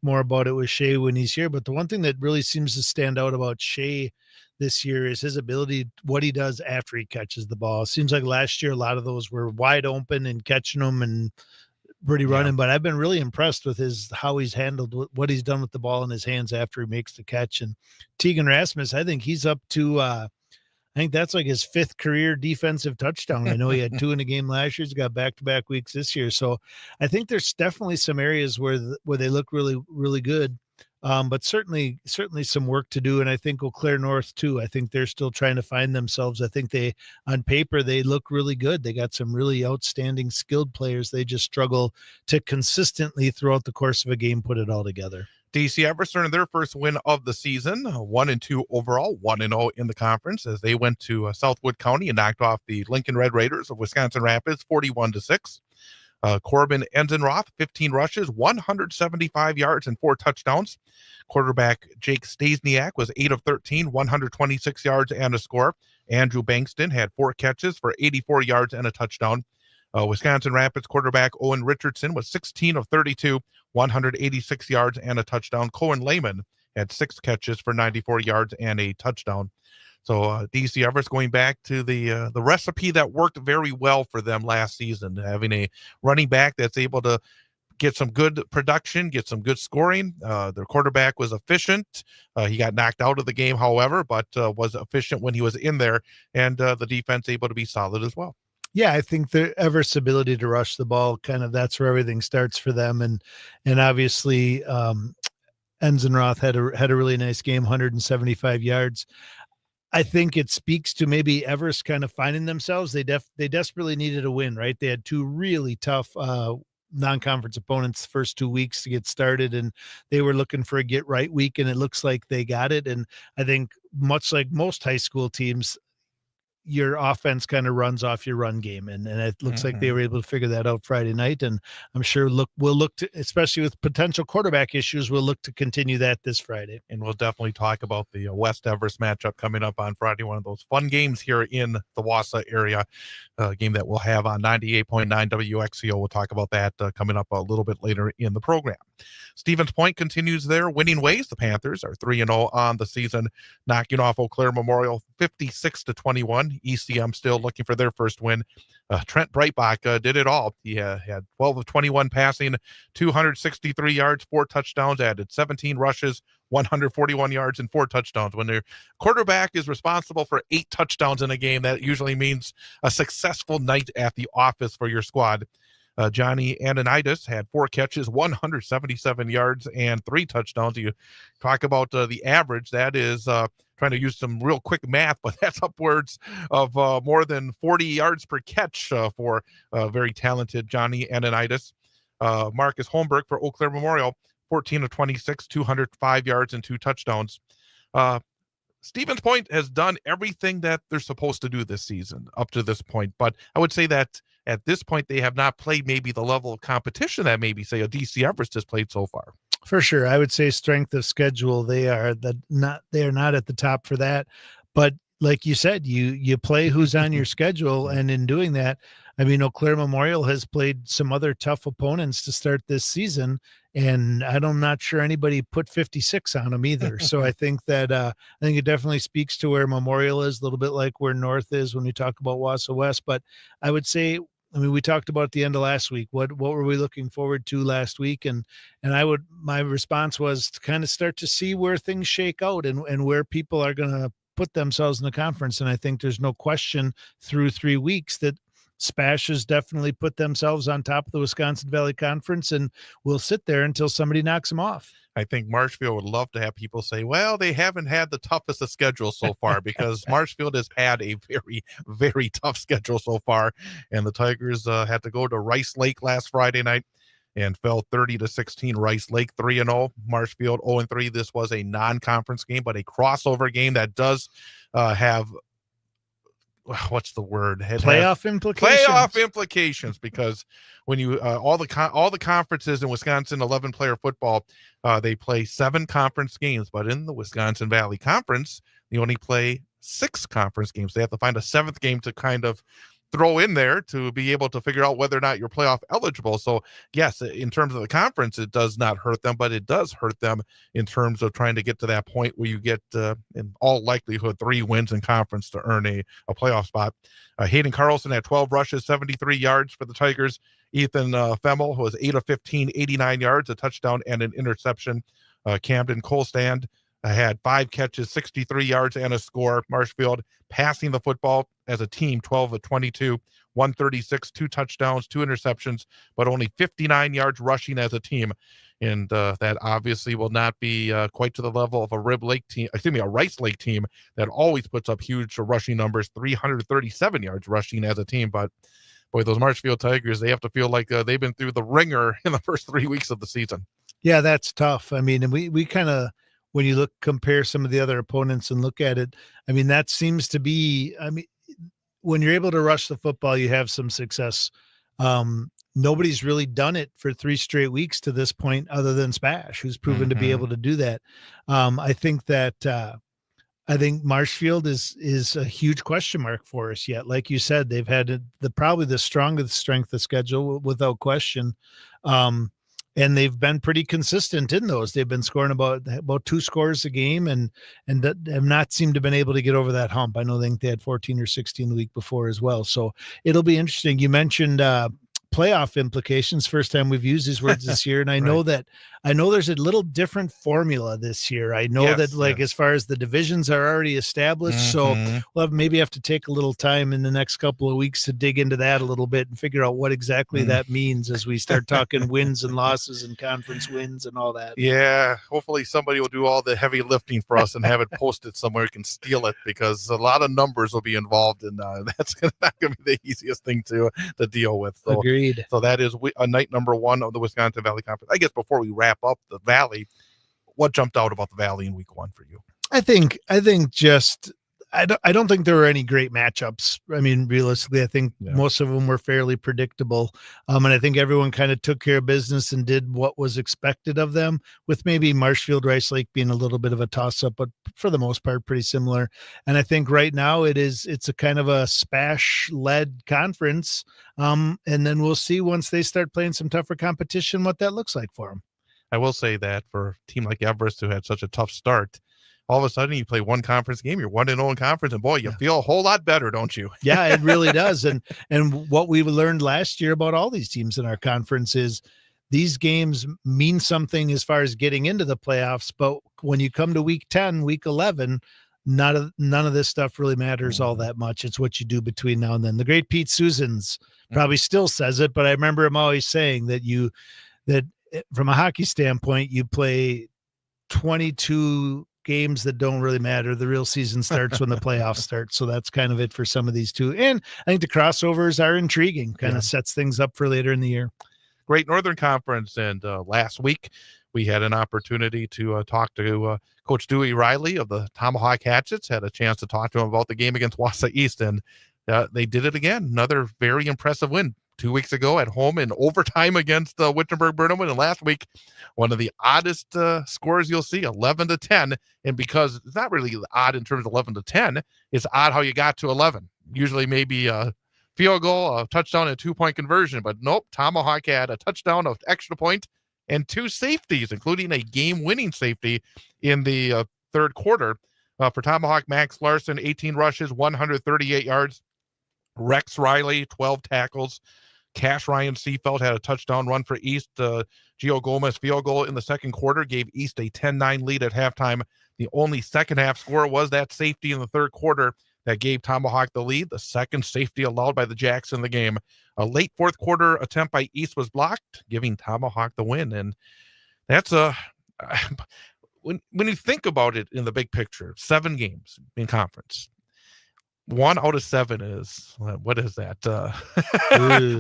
more about it with Shea when he's here. But the one thing that really seems to stand out about Shea this year is his ability, what he does after he catches the ball. It seems like last year, a lot of those were wide open and catching them and pretty running, but I've been really impressed with how he's handled what he's done with the ball in his hands after he makes the catch. And Tegan Rasmus, I think he's up to, I think that's like his 5th career defensive touchdown. I know he had 2 in a game last year. He's got back-to-back weeks this year. So I think there's definitely some areas where they look really, really good. But certainly some work to do. And I think Eau Claire North too. I think they're still trying to find themselves. I think on paper, they look really good. They got some really outstanding skilled players. They just struggle to consistently throughout the course of a game, put it all together. DC Everest earned their first win of the season, 1-2 overall, 1-0 in the conference, as they went to Southwood County and knocked off the Lincoln Red Raiders of Wisconsin Rapids 41-6. Corbin Enzenroth, 15 rushes, 175 yards, and 4 touchdowns. Quarterback Jake Stasiak was 8 of 13, 126 yards and a score. Andrew Bankston had 4 catches for 84 yards and a touchdown. Wisconsin Rapids quarterback Owen Richardson was 16 of 32, 186 yards and a touchdown. Cohen Lehman had 6 catches for 94 yards and a touchdown. So DC Everest going back to the recipe that worked very well for them last season, having a running back that's able to get some good production, get some good scoring. Their quarterback was efficient. He got knocked out of the game, however, but was efficient when he was in there, and the defense able to be solid as well. Yeah, I think the Everest's ability to rush the ball, kind of that's where everything starts for them. And obviously Enzenroth had a really nice game, 175 yards. I think it speaks to maybe Everest kind of finding themselves. They desperately needed a win, right? They had 2 really tough non-conference opponents the first 2 weeks to get started, and they were looking for a get right week, and it looks like they got it. And I think much like most high school teams, your offense kind of runs off your run game. And it looks like they were able to figure that out Friday night. And I'm sure we'll look to, especially with potential quarterback issues, we'll look to continue that this Friday. And we'll definitely talk about the West Everest matchup coming up on Friday, one of those fun games here in the Wausau area, game that we'll have on 98.9 WXCO. We'll talk about that coming up a little bit later in the program. Stevens Point continues their winning ways. The Panthers are 3-0 on the season, knocking off Eau Claire Memorial 56-21. ECM still looking for their first win. Trent Breitbach did it all. He had 12 of 21 passing, 263 yards, 4 touchdowns, added 17 rushes, 141 yards, and 4 touchdowns. When their quarterback is responsible for 8 touchdowns in a game, that usually means a successful night at the office for your squad. Johnny Ananitis had 4 catches, 177 yards, and 3 touchdowns. You talk about the average. That is trying to use some real quick math, but that's upwards of more than 40 yards per catch for very talented Johnny Ananitis. Marcus Holmberg for Eau Claire Memorial, 14 of 26, 205 yards, and 2 touchdowns. Stevens Point has done everything that they're supposed to do this season up to this point, but I would say that at this point they have not played maybe the level of competition that maybe, say, a DC Everest has played so far. For sure. I would say strength of schedule, they are not at the top for that. But like you said, you play who's on your schedule. And in doing that, I mean, Eau Claire Memorial has played some other tough opponents to start this season, and I'm not sure anybody put 56 on them either. So I think that I think it definitely speaks to where Memorial is, a little bit like where North is when we talk about Wausau West. But I would say, I mean, we talked about at the end of last week. What were we looking forward to last week? And my response was to kind of start to see where things shake out and where people are going to put themselves in the conference. And I think there's no question through 3 weeks that Spash has definitely put themselves on top of the Wisconsin Valley Conference, and will sit there until somebody knocks them off. I think Marshfield would love to have people say, well, they haven't had the toughest of schedules so far, because Marshfield has had a very, very tough schedule so far. And the Tigers had to go to Rice Lake last Friday night and fell 30-16. Rice Lake 3-0, Marshfield 0-3. This was a non-conference game, but a crossover game that does have, what's the word? Playoff implications, because when you all the conferences in Wisconsin 11-player football, they play 7 conference games, but in the Wisconsin Valley Conference, they only play 6 conference games. They have to find a 7th game to kind of throw in there to be able to figure out whether or not you're playoff eligible. So yes, in terms of the conference, it does not hurt them, but it does hurt them in terms of trying to get to that point where you get, in all likelihood, 3 wins in conference to earn a playoff spot. Hayden Carlson had 12 rushes, 73 yards for the Tigers. Ethan Femmel was 8 of 15, 89 yards, a touchdown and an interception. Camden Colstand had 5 catches, 63 yards and a score. Marshfield passing the football as a team, 12 of 22, 136, 2 touchdowns, 2 interceptions, but only 59 yards rushing as a team. And that obviously will not be quite to the level of a Rice Lake team that always puts up huge rushing numbers, 337 yards rushing as a team. But boy, those Marshfield Tigers, they have to feel like they've been through the ringer in the first 3 weeks of the season. Yeah, that's tough. I mean, and we kind of, when you compare some of the other opponents and look at it, I mean, that seems to be, I mean, when you're able to rush the football, you have some success. Nobody's really done it for 3 straight weeks to this point, other than Spash, who's proven to be able to do that. I think Marshfield is a huge question mark for us yet. Like you said, they've had probably the strongest strength of schedule without question. And they've been pretty consistent in those. They've been scoring about 2 scores a game and have not seemed to have been able to get over that hump. I think they had 14 or 16 the week before as well. So it'll be interesting. You mentioned playoff implications. First time we've used these words this year. And I know there's a little different formula this year. I know as far as the divisions are already established. So we'll maybe have to take a little time in the next couple of weeks to dig into that a little bit and figure out what exactly that means as we start talking wins and losses and conference wins and all that. Yeah. Hopefully somebody will do all the heavy lifting for us and have it posted somewhere you can steal it, because a lot of numbers will be involved, and that's not going to be the easiest thing to deal with. So, agreed. So that is night number 1 of the Wisconsin Valley Conference. I guess before we wrap up the Valley, what jumped out about the Valley in week 1 for you? I think I don't think there were any great matchups. I mean, realistically, I think most of them were fairly predictable. And I think everyone kind of took care of business and did what was expected of them, with maybe Marshfield Rice Lake being a little bit of a toss-up, but for the most part, pretty similar. And I think right now it's a kind of a Spash-led conference. And then we'll see once they start playing some tougher competition what that looks like for them. I will say that for a team like Everest, who had such a tough start, all of a sudden you play one conference game, you're 1-0 in conference, and boy, you feel a whole lot better, don't you? Yeah, it really does. And what we learned last year about all these teams in our conference is these games mean something as far as getting into the playoffs. But when you come to week 10, week 11, none of this stuff really matters all that much. It's what you do between now and then. The great Pete Susans probably still says it, but I remember him always saying that from a hockey standpoint, you play 22 games that don't really matter. The real season starts when the playoffs start. So that's kind of it for some of these two. And I think the crossovers are intriguing, kind of sets things up for later in the year. Great Northern Conference. And last week we had an opportunity to talk to Coach Dewey Riley of the Tomahawk Hatchets. Had a chance to talk to him about the game against Wausau East, and they did it again. Another very impressive win 2 weeks ago at home in overtime against Wittenberg-Burnham, and last week one of the oddest scores you'll see, 11-10. And because it's not really odd in terms of 11-10, it's odd how you got to 11. Usually maybe a field goal, a touchdown, and a 2-point conversion, but nope. Tomahawk had a touchdown, of extra point, and 2 safeties, including a game-winning safety in the third quarter. For Tomahawk, Max Larson, 18 rushes, 138 yards. Rex Riley, 12 tackles. Cash Ryan Seafeld had a touchdown run for East. Gio Gomez field goal in the second quarter gave East a 10-9 lead at halftime. The only second half score was that safety in the third quarter that gave Tomahawk the lead, the second safety allowed by the Jacks in the game. A late fourth quarter attempt by East was blocked, giving Tomahawk the win. And that's when you think about it in the big picture, 7 games in conference. 1 out of 7 is, what is that?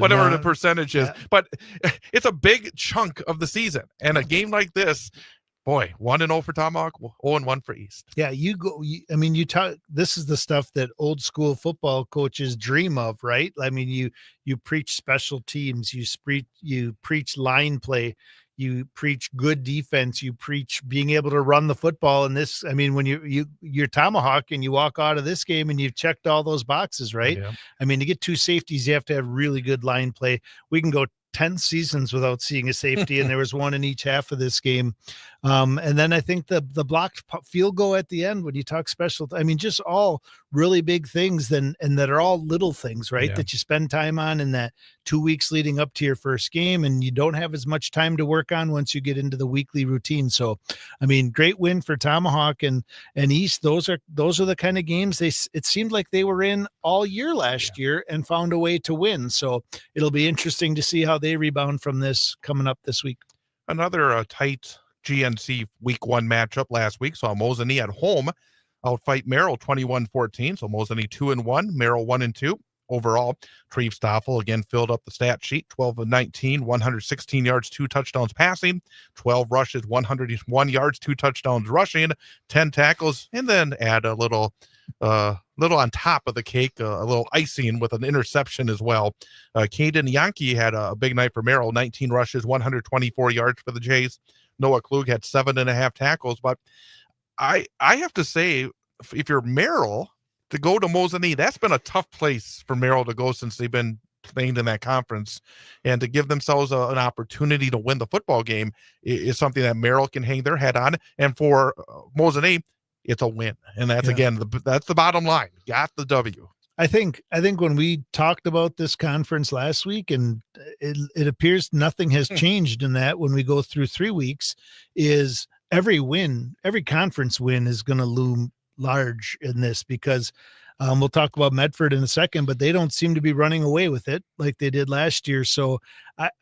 Whatever the percentage is. But it's a big chunk of the season. And a game like this, boy, 1-0 for Tomahawk, 0-1 for East. Yeah, you talk. This is the stuff that old school football coaches dream of, right? I mean, you preach special teams, you preach line play, you preach good defense, you preach being able to run the football. And this, I mean, when you're Tomahawk and you walk out of this game and you've checked all those boxes, right? Yeah. I mean, to get 2 safeties, you have to have really good line play. We can go 10 seasons without seeing a safety, and there was one in each half of this game. And then I think the blocked field goal at the end, when you talk special, I mean, just all really big things and that are all little things, right? Yeah. That you spend time on in that 2 weeks leading up to your first game, and you don't have as much time to work on once you get into the weekly routine. So, I mean, great win for Tomahawk and East. Those are the kind of games it seemed like they were in all year last year and found a way to win. So it'll be interesting to see how they rebound from this coming up this week. Another tight GNC week 1 matchup last week saw Mosinee at home outfight Merrill 21-14. So Mosinee 2-1, Merrill 1-2. Overall, Treve Stoffel again filled up the stat sheet, 12 of 19, 116 yards, 2 touchdowns passing, 12 rushes, 101 yards, 2 touchdowns rushing, 10 tackles, and then add a little on top of the cake, a little icing with an interception as well. Caden Yankee had a big night for Merrill, 19 rushes, 124 yards for the Jays. Noah Klug had 7.5 tackles, but I have to say, if you're Merrill, to go to Mosinee, that's been a tough place for Merrill to go since they've been playing in that conference, and to give themselves an opportunity to win the football game is something that Merrill can hang their head on. And for Mosinee, it's a win, and that's again that's the bottom line. Got the W. I think when we talked about this conference last week, and it appears nothing has changed in that when we go through 3 weeks, is every conference win is going to loom large in this, because we'll talk about Medford in a second, but they don't seem to be running away with it like they did last year. So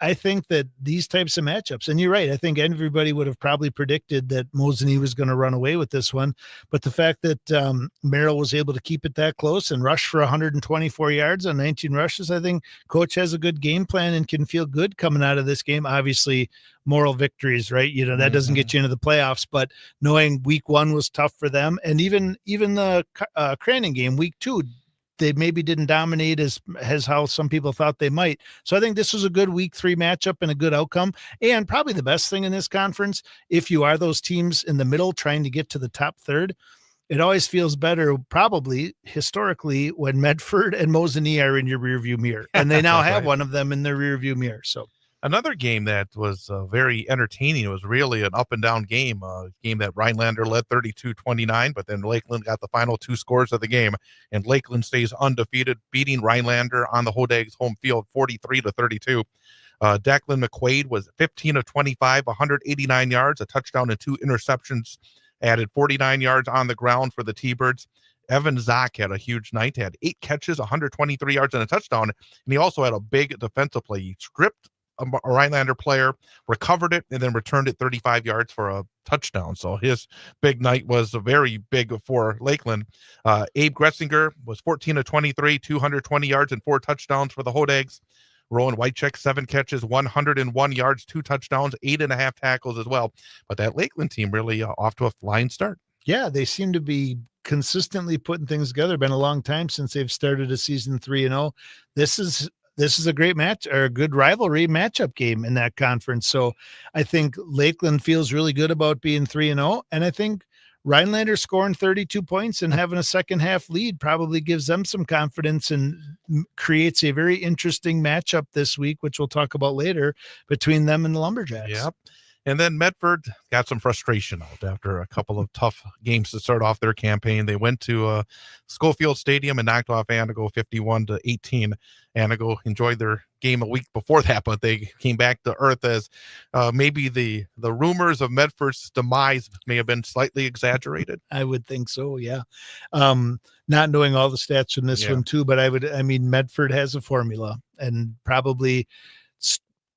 I think that these types of matchups, and you're right, I think everybody would have probably predicted that Mosinee was going to run away with this one. But the fact that Merrill was able to keep it that close and rush for 124 yards on 19 rushes, I think coach has a good game plan and can feel good coming out of this game. Obviously, moral victories, right? You know, that doesn't get you into the playoffs, but knowing week 1 was tough for them, and even the Crandon game, week 2, they maybe didn't dominate as how some people thought they might. So I think this was a good week 3 matchup and a good outcome. And probably the best thing in this conference, if you are those teams in the middle trying to get to the top third, it always feels better, probably historically, when Medford and Mosinee are in your rearview mirror, and they now have one of them in their rearview mirror. So another game that was very entertaining. It was really an up and down game, a game that Rhinelander led 32-29, but then Lakeland got the final 2 scores of the game, and Lakeland stays undefeated, beating Rhinelander on the Hodags home field 43-32. Declan McQuaid was 15 of 25, 189 yards, a touchdown and 2 interceptions, added 49 yards on the ground for the T-Birds. Evan Zock had a huge night, had 8 catches, 123 yards and a touchdown, and he also had a big defensive play. He stripped a Rhinelander player, recovered it, and then returned it 35 yards for a touchdown. So his big night was very big for Lakeland. Abe Gretzinger was 14 of 23, 220 yards and 4 touchdowns for the Hodags. Rowan Whitecheck, 7 catches, 101 yards, 2 touchdowns, 8.5 tackles as well. But that Lakeland team really off to a flying start. Yeah, they seem to be consistently putting things together. Been a long time since they've started a season 3-0. This is a great match, or a good rivalry matchup game in that conference. So I think Lakeland feels really good about being 3-0. And I think Rhinelander scoring 32 points and having a second half lead probably gives them some confidence and creates a very interesting matchup this week, which we'll talk about later, between them and the Lumberjacks. Yep. And then Medford got some frustration out after a couple of tough games to start off their campaign. They went to Schofield Stadium and knocked off Anago 51-18. Anago enjoyed their game a week before that, but they came back to earth as maybe the rumors of Medford's demise may have been slightly exaggerated. I would think so, yeah. Not knowing all the stats from this one too, but I mean, Medford has a formula and probably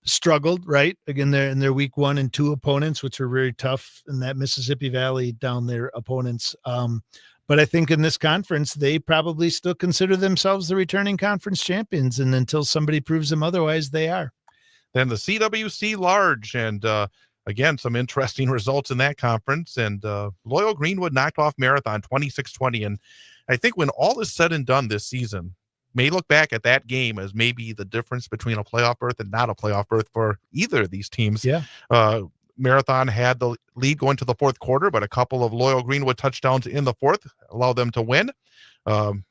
struggled, right? Again, they're in their week 1 and 2 opponents, which are very tough in that Mississippi Valley down their opponents. But I think in this conference, they probably still consider themselves the returning conference champions. And until somebody proves them otherwise, they are. Then the CWC Large, and again, some interesting results in that conference. And Loyal Greenwood knocked off Marathon 26-20. And I think when all is said and done this season, may look back at that game as maybe the difference between a playoff berth and not a playoff berth for either of these teams. Yeah. Marathon had the lead going to the fourth quarter, but a couple of Loyal Greenwood touchdowns in the fourth allowed them to win.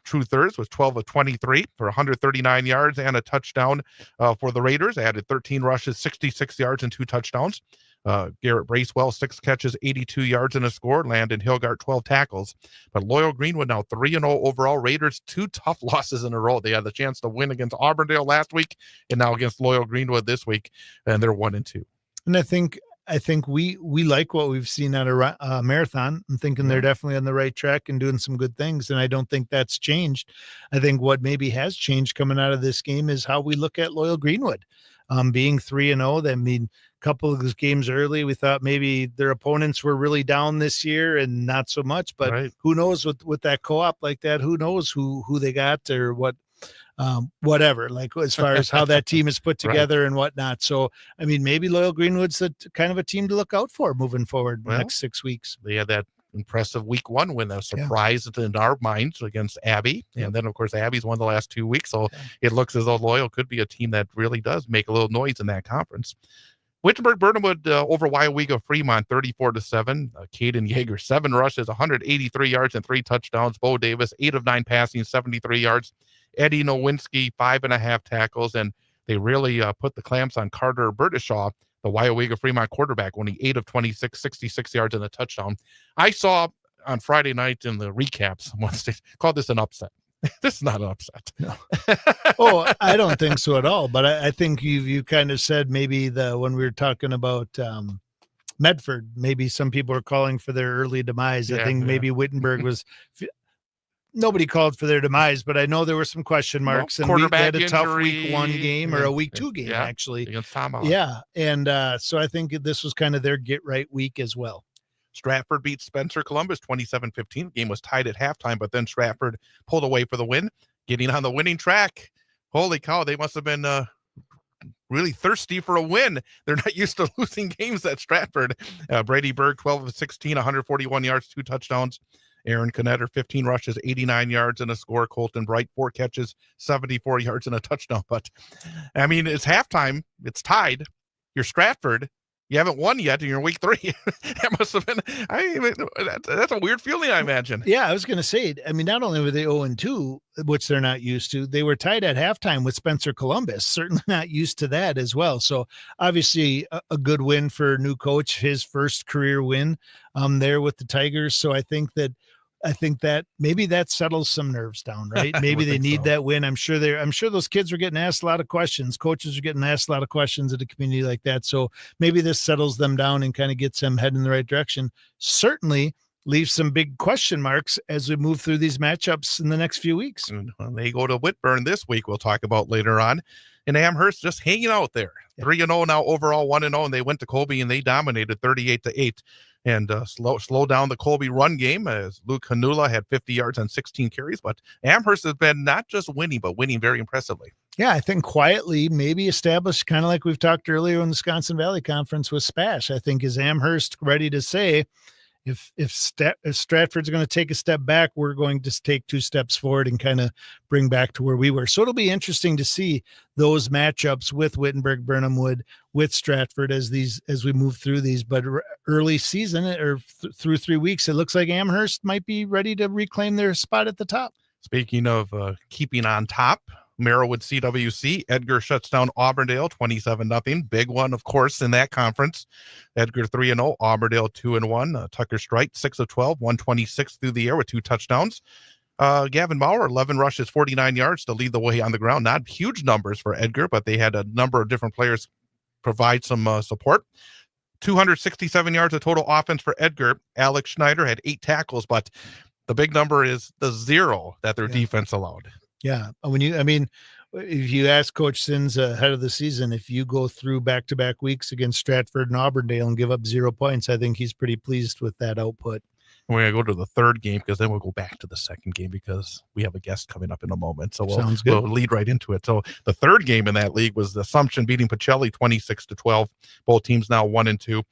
True Thirds was 12 of 23 for 139 yards and a touchdown for the Raiders. They added 13 rushes, 66 yards, and 2 touchdowns. Garrett Bracewell, 6 catches, 82 yards and a score. Landon Hilgart, 12 tackles. But Loyal Greenwood now 3-0 overall. Raiders, 2 tough losses in a row. They had the chance to win against Auburndale last week and now against Loyal Greenwood this week, and they're 1-2. And I think we like what we've seen at a Marathon. I'm thinking they're definitely on the right track and doing some good things, and I don't think that's changed. I think what maybe has changed coming out of this game is how we look at Loyal Greenwood. Being 3-0, that mean a couple of those games early, we thought maybe their opponents were really down this year and not so much. But who knows with that co-op like that? Who knows who they got or what? Whatever, like as far as how that team is put together and whatnot. So, I mean, maybe Loyal Greenwood's kind of a team to look out for moving forward the next 6 weeks. They had that impressive week 1 win, a surprise in our minds against Abbey. And then, of course, Abbey's won the last 2 weeks. So it looks as though Loyal could be a team that really does make a little noise in that conference. Wittenberg-Burnhamwood over Wyoega Fremont 34-7. Caden Yeager, 7 rushes, 183 yards and 3 touchdowns. Bo Davis, 8 of 9 passing, 73 yards. Eddie Nowinski, 5.5 tackles, and they really put the clamps on Carter Bertishaw, the Wyoega Fremont quarterback, only 8 of 26, 66 yards and a touchdown. I saw on Friday night in the recaps, once they called this an upset. This is not an upset. No. I don't think so at all. But I think you kind of said maybe when we were talking about Medford, maybe some people are calling for their early demise. I think maybe Wittenberg was. Nobody called for their demise, but I know there were some question marks, and we had a tough week 1 game or a week 2 game actually against Tomahawk. Yeah, and so I think this was kind of their get right week as well. Stratford beat Spencer Columbus 27-15. The game was tied at halftime, but then Stratford pulled away for the win, getting on the winning track. Holy cow, they must have been really thirsty for a win. They're not used to losing games at Stratford. Brady Berg, 12 of 16, 141 yards, 2 touchdowns. Aaron Connetter, 15 rushes, 89 yards and a score. Colton Bright, 4 catches, 74 yards and a touchdown. But, I mean, it's halftime. It's tied. You're Stratford. You haven't won yet, and you're in week 3. That must have been that's a weird feeling, I imagine. Yeah, I was going to say, I mean, not only were they 0-2, which they're not used to, they were tied at halftime with Spencer Columbus, certainly not used to that as well. So obviously a good win for new coach, his first career win there with the Tigers. So I think that maybe that settles some nerves down, right? Maybe they need that win. I'm sure those kids are getting asked a lot of questions. Coaches are getting asked a lot of questions at a community like that. So maybe this settles them down and kind of gets them heading in the right direction. Certainly leaves some big question marks as we move through these matchups in the next few weeks. And they go to Whitburn this week, we'll talk about later on. And Amherst just hanging out there. 3-0 now overall, 1-0, and they went to Colby and they dominated 38-8. And slow down the Colby run game as Luke Hanula had 50 yards on 16 carries. But Amherst has been not just winning, but winning very impressively. Yeah, I think quietly maybe established, kind of like we've talked earlier in the Wisconsin Valley Conference with Spash. I think is Amherst ready to say, if Stratford's going to take a step back, we're going to take 2 steps forward and kind of bring back to where we were. So it'll be interesting to see those matchups with Wittenberg, Burnhamwood, with Stratford as we move through these. But early season or through 3 weeks, it looks like Amherst might be ready to reclaim their spot at the top. Speaking of keeping on top, Merrillwood CWC, Edgar shuts down Auburndale 27-0. Big one, of course, in that conference. Edgar 3-0, Auburndale 2-1. Tucker Strite 6 of 12, 126 through the air with 2 touchdowns. Gavin Bauer, 11 rushes, 49 yards to lead the way on the ground. Not huge numbers for Edgar, but they had a number of different players provide some support. 267 yards of total offense for Edgar. Alex Schneider had 8 tackles, but the big number is the 0 that their defense allowed. Yeah. If you ask Coach Sins ahead of the season, if you go through back-to-back weeks against Stratford and Auburndale and give up 0 points, I think he's pretty pleased with that output. We're going to go to the third game because then we'll go back to the second game because we have a guest coming up in a moment. So we'll lead right into it. So the third game in that league was the Assumption beating Pacelli 26-12. Both teams now 1-2.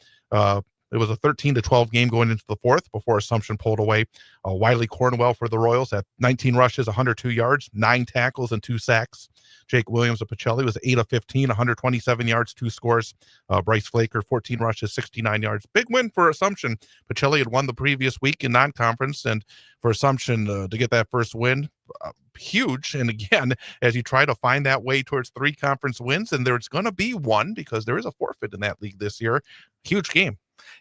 It was a 13-12 game going into the fourth before Assumption pulled away. Wiley Cornwell for the Royals at 19 rushes, 102 yards, 9 tackles, and 2 sacks. Jake Williams of Pacelli was 8 of 15, 127 yards, 2 scores. Bryce Flaker, 14 rushes, 69 yards. Big win for Assumption. Pacelli had won the previous week in non-conference, and for Assumption to get that first win, huge. And again, as you try to find that way towards 3 conference wins, and there's going to be one because there is a forfeit in that league this year. Huge game.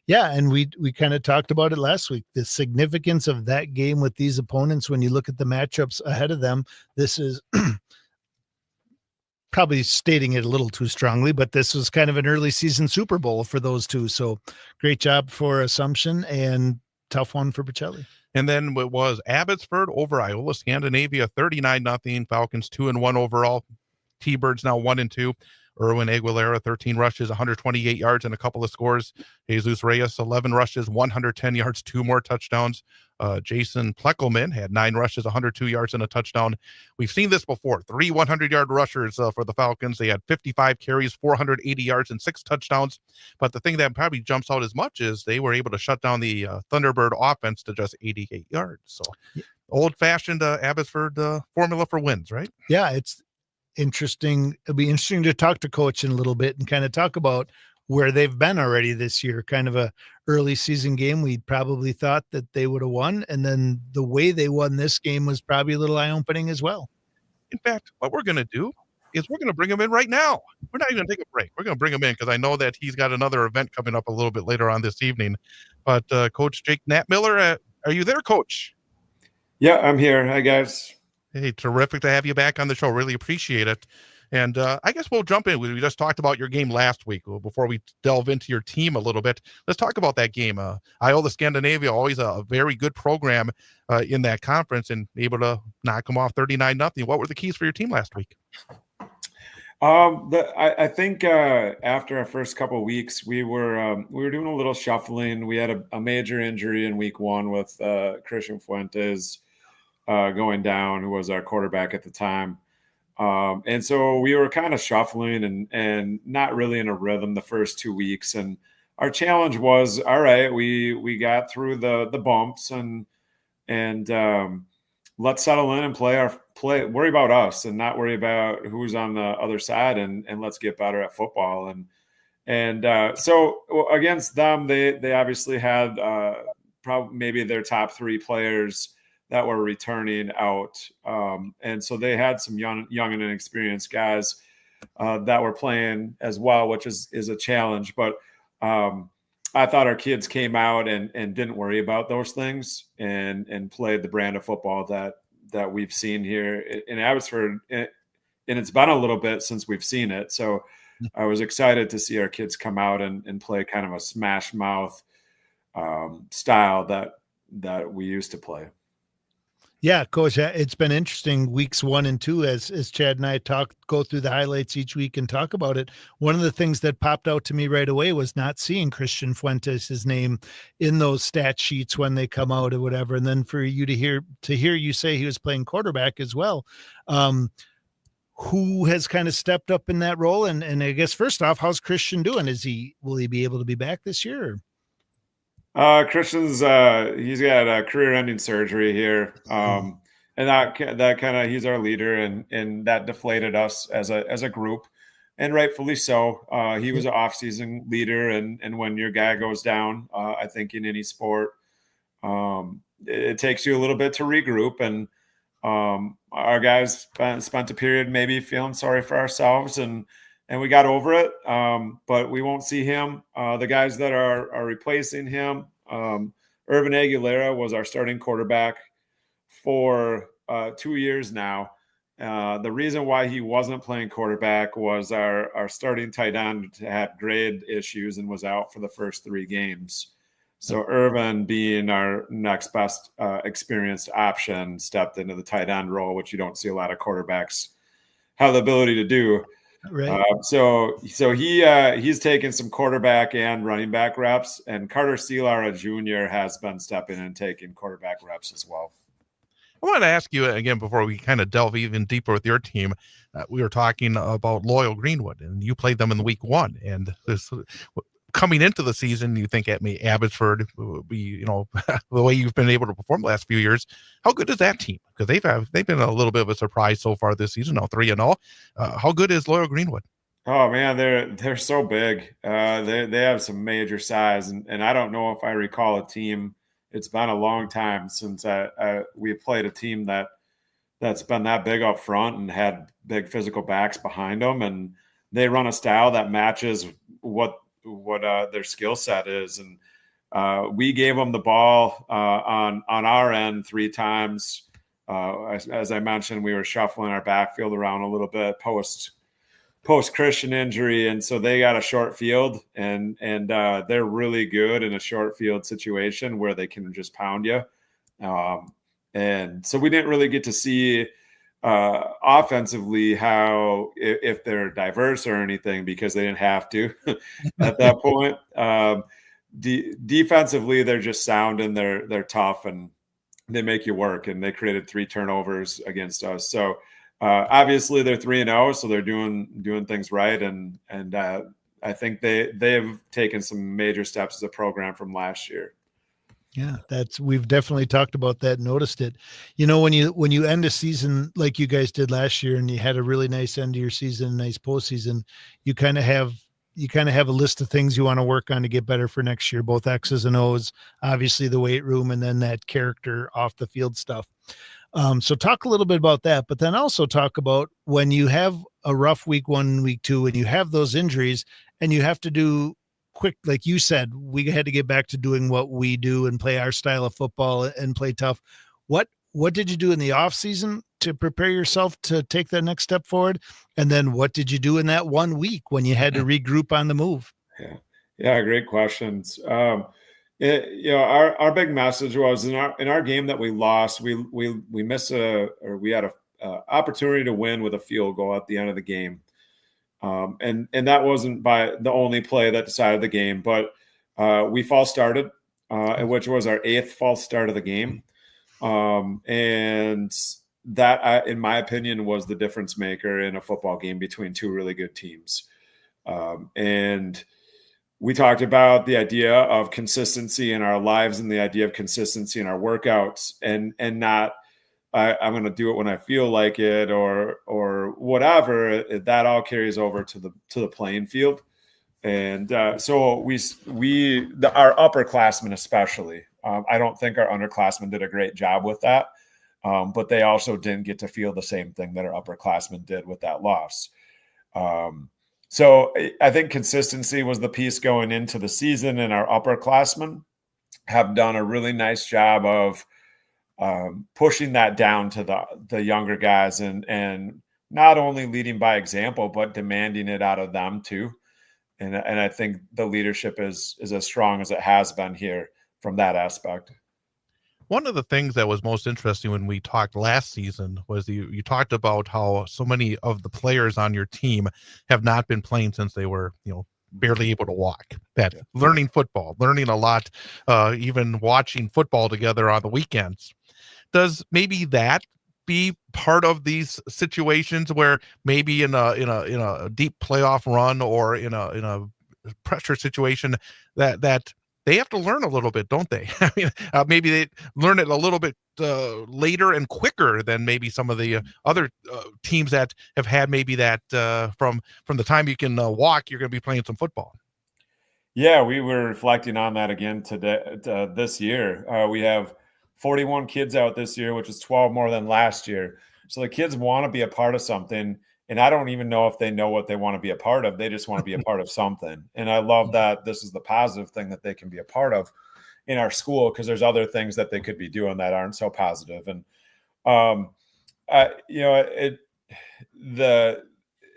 Yeah, and we kind of talked about it last week, the significance of that game with these opponents when you look at the matchups ahead of them. This is probably stating it a little too strongly, but this was kind of an early season Super Bowl for those two. So great job for Assumption and tough one for Pacelli. And then it was Abbotsford over Iola Scandinavia, 39-0. Falcons 2-1 overall. T-Birds now 1-2. Erwin Aguilera, 13 rushes, 128 yards, and a couple of scores. Jesus Reyes, 11 rushes, 110 yards, 2 more touchdowns. Jason Pleckelman had 9 rushes, 102 yards, and a touchdown. We've seen this before. 3 100-yard rushers for the Falcons. They had 55 carries, 480 yards, and 6 touchdowns. But the thing that probably jumps out as much is they were able to shut down the Thunderbird offense to just 88 yards. So old-fashioned Abbotsford formula for wins, right? Yeah, it's interesting. It'll be interesting to talk to Coach in a little bit and kind of talk about where they've been already this year. Kind of a early season game. We probably thought that they would have won, and then the way they won this game was probably a little eye-opening as well. In fact, what we're going to do is we're going to bring him in right now. We're not even going to take a break. We're going to bring him in because I know that he's got another event coming up a little bit later on this evening. But Coach Jake Knappmiller, are you there, Coach? Yeah, I'm here. Hi, guys. Hey, terrific to have you back on the show. Really appreciate it. And I guess we'll jump in. We just talked about your game last week. Before we delve into your team a little bit, let's talk about that game. Iola Scandinavia, always a very good program in that conference, and able to knock them off 39-0. What were the keys for your team last week? I think after our first couple of weeks, we were doing a little shuffling. We had a major injury in week 1 with Christian Fuentes going down, who was our quarterback at the time. And so we were kind of shuffling and not really in a rhythm the first 2 weeks. And our challenge was, all right, we got through the bumps and let's settle in and worry about us and not worry about who's on the other side, and let's get better at football. And so against them, they obviously had probably maybe their top 3 players that were returning out. And so they had some young and inexperienced guys that were playing as well, which is a challenge. But I thought our kids came out and didn't worry about those things and played the brand of football that we've seen here in Abbotsford. And it's been a little bit since we've seen it. So I was excited to see our kids come out and play kind of a smash mouth style that we used to play. Yeah, Coach, it's been interesting weeks 1 and 2 as Chad and I go through the highlights each week and talk about it. One of the things that popped out to me right away was not seeing Christian Fuentes' name in those stat sheets when they come out or whatever. And then for you to hear you say he was playing quarterback as well. Who has kind of stepped up in that role? And I guess first off, how's Christian doing? will he be able to be back this year? Christian's he's got a career-ending surgery here, and that kind of, he's our leader, and that deflated us as a group, and rightfully so. He was an off-season leader, and when your guy goes down, I think in any sport, it takes you a little bit to regroup, and our guys spent a period maybe feeling sorry for ourselves, and we got over it, but we won't see him. The guys that are replacing him, Urban Aguilera was our starting quarterback for 2 years now. The reason why he wasn't playing quarterback was our starting tight end had grade issues and was out for the first 3 games. So Irvin, being our next best experienced option, stepped into the tight end role, which you don't see a lot of quarterbacks have the ability to do. Right. So he's taken some quarterback and running back reps, and Carter Sealara Jr. has been stepping in and taking quarterback reps as well. I want to ask you again before we kind of delve even deeper with your team. We were talking about Loyal Greenwood, and you played them in the week 1. And coming into the season, you think at me Abbotsford would be, the way you've been able to perform the last few years. How good is that team? Because they've been a little bit of a surprise so far this season. Now 3-0. How good is Loyal Greenwood? Oh man, they're so big. They have some major size, and I don't know if I recall a team. It's been a long time since we played a team that's been that big up front and had big physical backs behind them, and they run a style that matches what their skill set is. And we gave them the ball on our end 3 times. As I mentioned, we were shuffling our backfield around a little bit post Christian injury, and so they got a short field, and they're really good in a short field situation where they can just pound you. And so we didn't really get to see offensively how if they're diverse or anything, because they didn't have to at that point. Defensively, they're just sound and they're tough and they make you work. And they created 3 turnovers against us. So obviously they're 3-0, so they're doing things right. And I think they've taken some major steps as a program from last year. Yeah, we've definitely talked about that, noticed it. When you end a season like you guys did last year and you had a really nice end of your season, nice postseason, you kind of have a list of things you want to work on to get better for next year, both X's and O's, obviously the weight room, and then that character off the field stuff. So talk a little bit about that, but then also talk about when you have a rough week 1, week 2, and you have those injuries and you have to do quick, like you said, we had to get back to doing what we do and play our style of football and play tough. What did you do in the off season to prepare yourself to take that next step forward? And then what did you do in that 1 week when you had to regroup on the move? Yeah, great questions. Our big message was in our game that we lost, we missed we had a opportunity to win with a field goal at the end of the game. And that wasn't by the only play that decided the game, but we false started, which was our 8th false start of the game. And that, in my opinion, was the difference maker in a football game between 2 really good teams. And we talked about the idea of consistency in our lives and the idea of consistency in our workouts, and not I'm going to do it when I feel like it or whatever. That all carries over to the playing field. And so our upperclassmen especially, I don't think our underclassmen did a great job with that, but they also didn't get to feel the same thing that our upperclassmen did with that loss. So I think consistency was the piece going into the season, and our upperclassmen have done a really nice job of pushing that down to the younger guys, and not only leading by example, but demanding it out of them too. And I think the leadership is as strong as it has been here from that aspect. One of the things that was most interesting when we talked last season was you talked about how so many of the players on your team have not been playing since they were, barely able to walk. That learning football, learning a lot, even watching football together on the weekends. Does maybe that be part of these situations where maybe in a deep playoff run or in a pressure situation that they have to learn a little bit, don't they? I mean, maybe they learn it a little bit later and quicker than maybe some of the other teams that have had maybe that from the time you can walk, you're going to be playing some football. Yeah, we were reflecting on that again today. This year, we have 41 kids out this year, which is 12 more than last year. So the kids want to be a part of something. And I don't even know if they know what they want to be a part of. They just want to be a part of something. And I love that this is the positive thing that they can be a part of in our school, because there's other things that they could be doing that aren't so positive. And,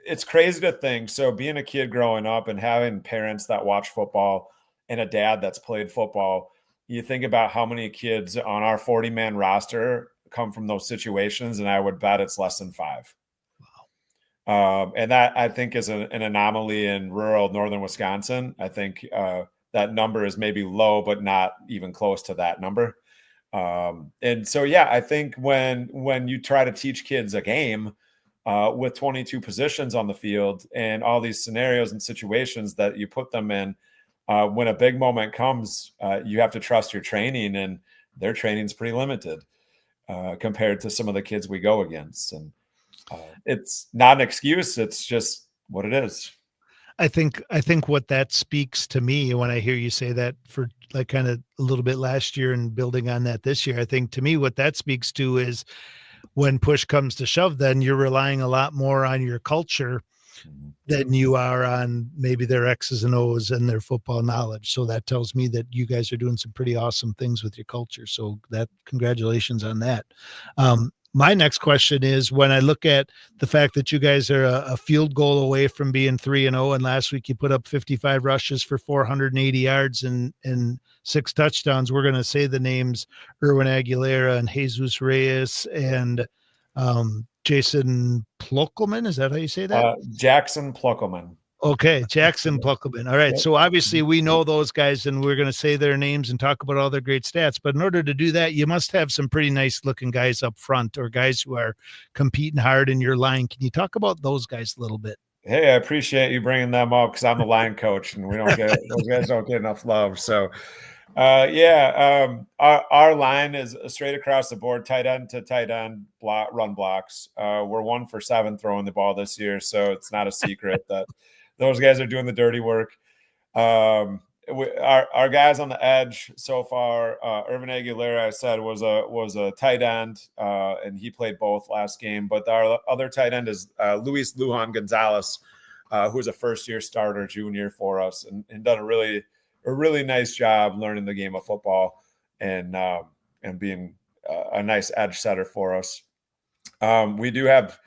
it's crazy to think. So being a kid growing up and having parents that watch football and a dad that's played football, you think about how many kids on our 40-man roster come from those situations. And I would bet it's less than 5. And that, I think, is an anomaly in rural northern Wisconsin. I think that number is maybe low, but not even close to that number. And so, yeah, I think when you try to teach kids a game with 22 positions on the field and all these scenarios and situations that you put them in, when a big moment comes, you have to trust your training, and their training is pretty limited compared to some of the kids we go against. And it's not an excuse. It's just what it is. I think what that speaks to me when I hear you say that, for like kind of a little bit last year and building on that this year, I think to me what that speaks to is when push comes to shove, then you're relying a lot more on your culture than you are on maybe their X's and O's and their football knowledge. So that tells me that you guys are doing some pretty awesome things with your culture. So that, congratulations on that. My next question is, when I look at the fact that you guys are a field goal away from being 3-0, and last week you put up 55 rushes for 480 yards and 6 touchdowns, we're going to say the names Erwin Aguilera and Jesus Reyes and Jason Plockelman. Is that how you say that? Jackson Plockelman. Okay, Jackson Plockelman. All right. Yep. So obviously we know those guys, and we're going to say their names and talk about all their great stats. But in order to do that, you must have some pretty nice looking guys up front, or guys who are competing hard in your line. Can you talk about those guys a little bit? Hey, I appreciate you bringing them up, because I'm the line coach, and we don't get those guys don't get enough love. So, our line is straight across the board, tight end to tight end, run blocks. We're 1 for 7 throwing the ball this year, so it's not a secret that those guys are doing the dirty work. Our guys on the edge so far, Erwin Aguilera, I said, was a tight end, and he played both last game. But our other tight end is Luis Lujan Gonzalez, who is a first-year starter, junior for us, and done a really nice job learning the game of football and being a nice edge setter for us. We do have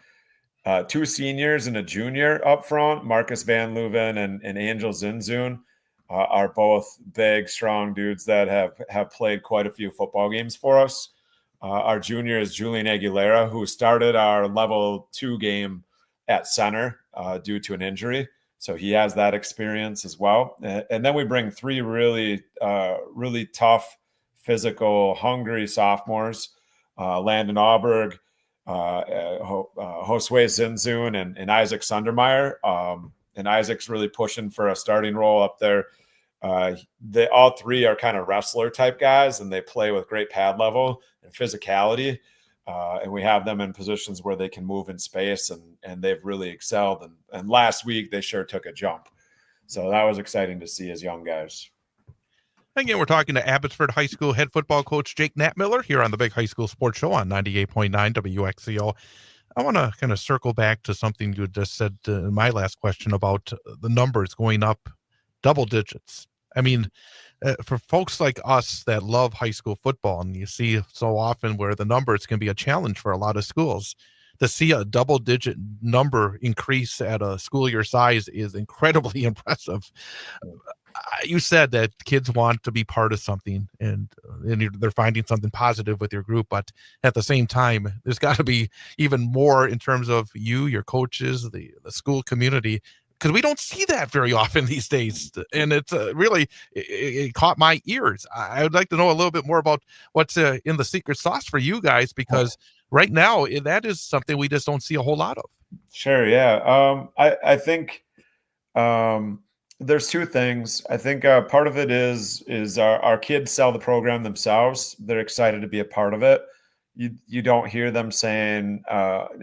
2 seniors and a junior up front. Marcus Van Leuven and Angel Zinzun are both big, strong dudes that have played quite a few football games for us. Our junior is Julian Aguilera, who started our level 2 game at center due to an injury. So he has that experience as well. And then we bring 3 really tough, physical, hungry sophomores, Landon Auberg, Josue Zinzun, and Isaac Sundermeyer. And Isaac's really pushing for a starting role up there. They all 3 are kind of wrestler type guys, and they play with great pad level and physicality. And we have them in positions where they can move in space, and they've really excelled. And last week they sure took a jump. So that was exciting to see as young guys. Again, we're talking to Abbotsford High School head football coach Jake Natmiller here on the Big High School Sports Show on 98.9 WXCO. I want to kind of circle back to something you just said in my last question about the numbers going up double digits. I mean, for folks like us that love high school football, and you see so often where the numbers can be a challenge for a lot of schools, to see a double-digit number increase at a school your size is incredibly impressive. You said that kids want to be part of something, and they're finding something positive with your group, but at the same time, there's got to be even more in terms of your coaches, the school community, because we don't see that very often these days. And it's really, it caught my ears. I would like to know a little bit more about what's in the secret sauce for you guys, because right now that is something we just don't see a whole lot of. Sure. Yeah. I think there's 2 things. I think part of it is our kids sell the program themselves. They're excited to be a part of it. You don't hear them saying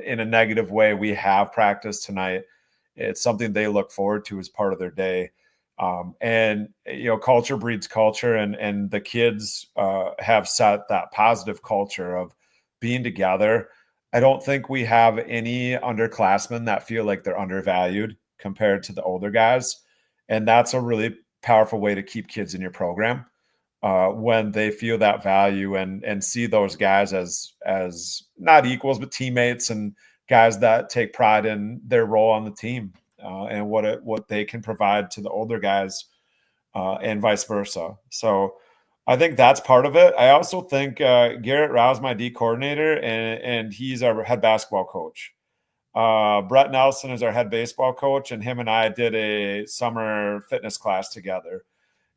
in a negative way, we have practice tonight. It's something they look forward to as part of their day. And, culture breeds culture, and the kids have set that positive culture of being together. I don't think we have any underclassmen that feel like they're undervalued compared to the older guys. And that's a really powerful way to keep kids in your program when they feel that value and see those guys as not equals, but teammates, and guys that take pride in their role on the team and what they can provide to the older guys and vice versa. So I think that's part of it. I also think Garrett Rouse, my D coordinator, and he's our head basketball coach. Brett Nelson is our head baseball coach, and him and I did a summer fitness class together.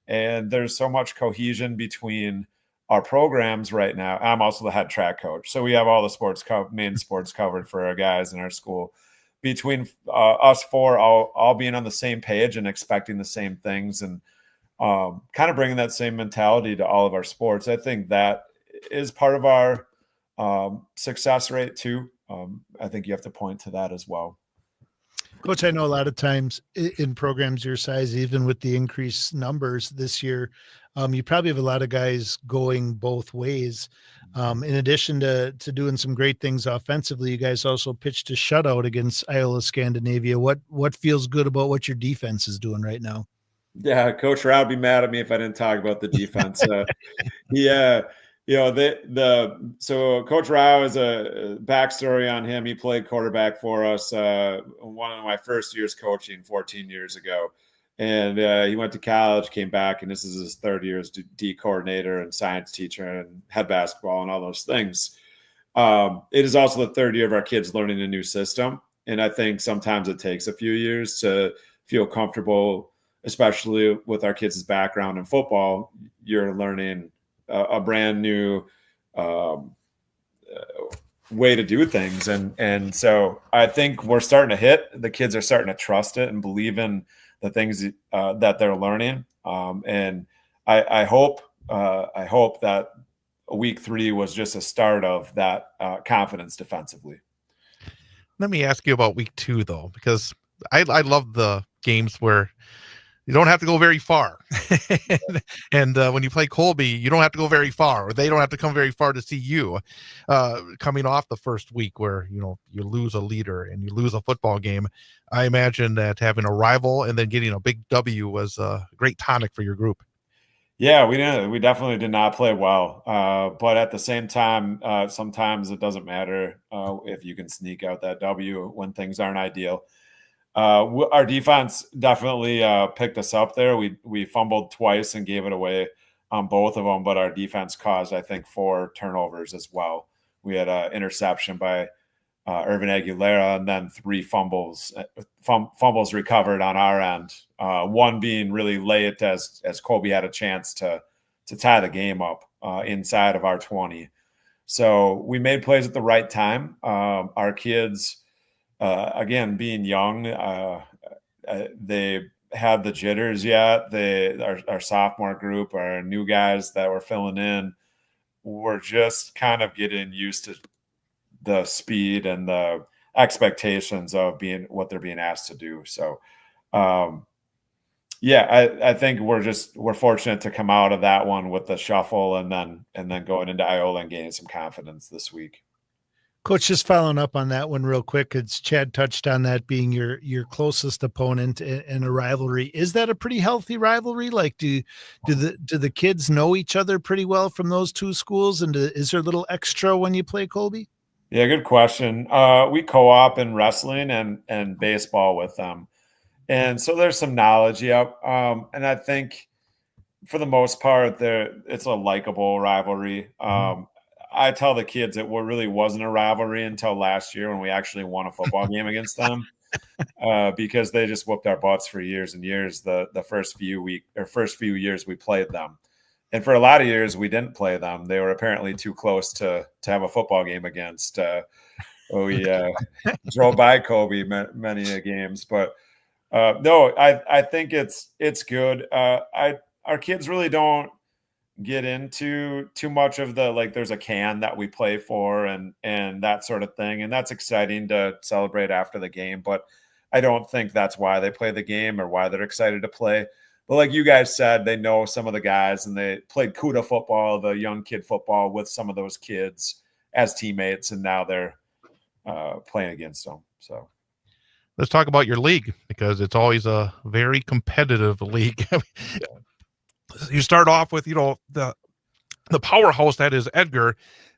And there's so much cohesion between our programs right now. I'm also the head track coach, so we have all the main sports covered for our guys in our school. Between us 4, all being on the same page and expecting the same things, and kind of bringing that same mentality to all of our sports. I think that is part of our success rate too. I think you have to point to that as well. Coach, I know a lot of times in programs your size, even with the increased numbers this year, you probably have a lot of guys going both ways. In addition to doing some great things offensively, you guys also pitched a shutout against Iola Scandinavia. What feels good about what your defense is doing right now? Yeah, Coach Rao would be mad at me if I didn't talk about the defense. Yeah, so Coach Rao is a backstory on him. He played quarterback for us one of my first years coaching 14 years ago, and he went to college, came back, and this is his third year as D coordinator and science teacher and head basketball and all those things. It is also the third year of our kids learning a new system, and I think sometimes it takes a few years to feel comfortable, especially with our kids' background in football. You're learning a brand new way to do things, and so I think we're starting to hit. The kids are starting to trust it and believe in the things that they're learning. And I hope that week 3 was just a start of that confidence defensively. Let me ask you about week 2 though, because I love the games where you don't have to go very far. and when you play Colby, you don't have to go very far, or they don't have to come very far to see you. Coming off the first week where, you lose a leader and you lose a football game, I imagine that having a rival and then getting a big W was a great tonic for your group. Yeah, we definitely did not play well. But at the same time, sometimes it doesn't matter if you can sneak out that W when things aren't ideal. Our defense definitely picked us up there. We fumbled twice and gave it away on both of them, but our defense caused, I think, 4 turnovers as well. We had an interception by Irvin Aguilera, and then 3 fumbles recovered on our end. One being really late as Colby had a chance to tie the game up inside of our 20. So we made plays at the right time. Our kids, again, being young, they had the jitters yet. Our sophomore group, our new guys that were filling in, were just kind of getting used to the speed and the expectations of what they're being asked to do. So, I think we're fortunate to come out of that one with the shuffle and then going into Iola and gaining some confidence this week. Coach, just following up on that one real quick, because Chad touched on that being your closest opponent in a rivalry. Is that a pretty healthy rivalry? Like, do the kids know each other pretty well from those two schools? And is there a little extra when you play Colby? Yeah, good question. We co-op in wrestling and baseball with them, and so there's some knowledge. Yep, and I think for the most part, it's a likable rivalry. I tell the kids it really wasn't a rivalry until last year when we actually won a football game against them, because they just whooped our butts for years and years. The first few years we played them, and for a lot of years we didn't play them. They were apparently too close to have a football game against. We drove by Colby many games, but no, I think it's good. Our kids really don't get into too much of the, like, there's a can that we play for and that sort of thing, and that's exciting to celebrate after the game, but I don't think that's why they play the game or why they're excited to play. But like you guys said, they know some of the guys, and they played CUDA football, the young kid football, with some of those kids as teammates, and now they're playing against them. So let's talk about your league, because it's always a very competitive league. You start off with, the powerhouse that is Edgar.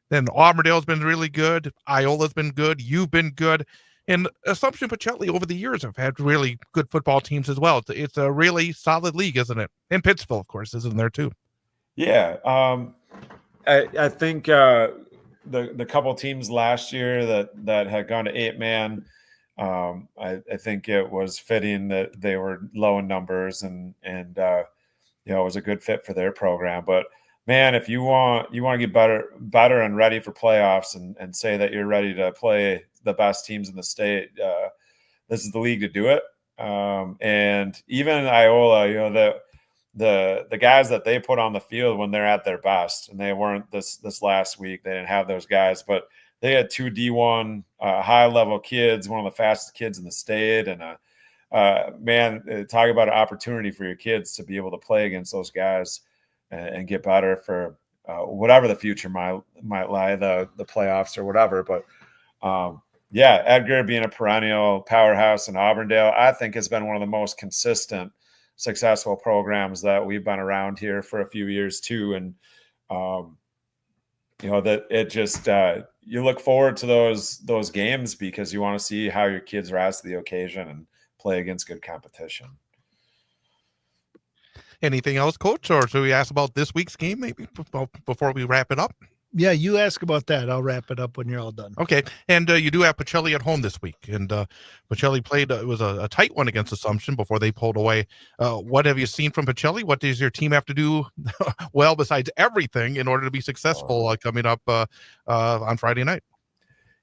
Then Auburndale's been really good. Iola's been good. You've been good. And Assumption Pacelli over the years have had really good football teams as well. It's a really solid league, isn't it? And Pittsville, of course, is in there too. Yeah. I think the couple teams last year that had gone to 8-man, I think it was fitting that they were low in numbers and it was a good fit for their program. But man, if you want to get better and ready for playoffs and say that you're ready to play the best teams in the state, this is the league to do it. And even in Iola, the guys that they put on the field when they're at their best, and they weren't this last week. They didn't have those guys, but they had two D1 high level kids, one of the fastest kids in the state, and man, talk about an opportunity for your kids to be able to play against those guys and get better for whatever the future might lie, the playoffs or whatever. But yeah, Edgar being a perennial powerhouse in Auburndale, I think has been one of the most consistent, successful programs that we've been around here for a few years too. And that it just you look forward to those games because you want to see how your kids rise to the occasion and play against good competition. Anything else, Coach, or should we ask about this week's game maybe before we wrap it up? Yeah, you ask about that. I'll wrap it up when you're all done. Okay. And you do have Pacelli at home this week. And Pacelli played, it was a tight one against Assumption before they pulled away. What have you seen from Pacelli? What does your team have to do well besides everything in order to be successful coming up on Friday night?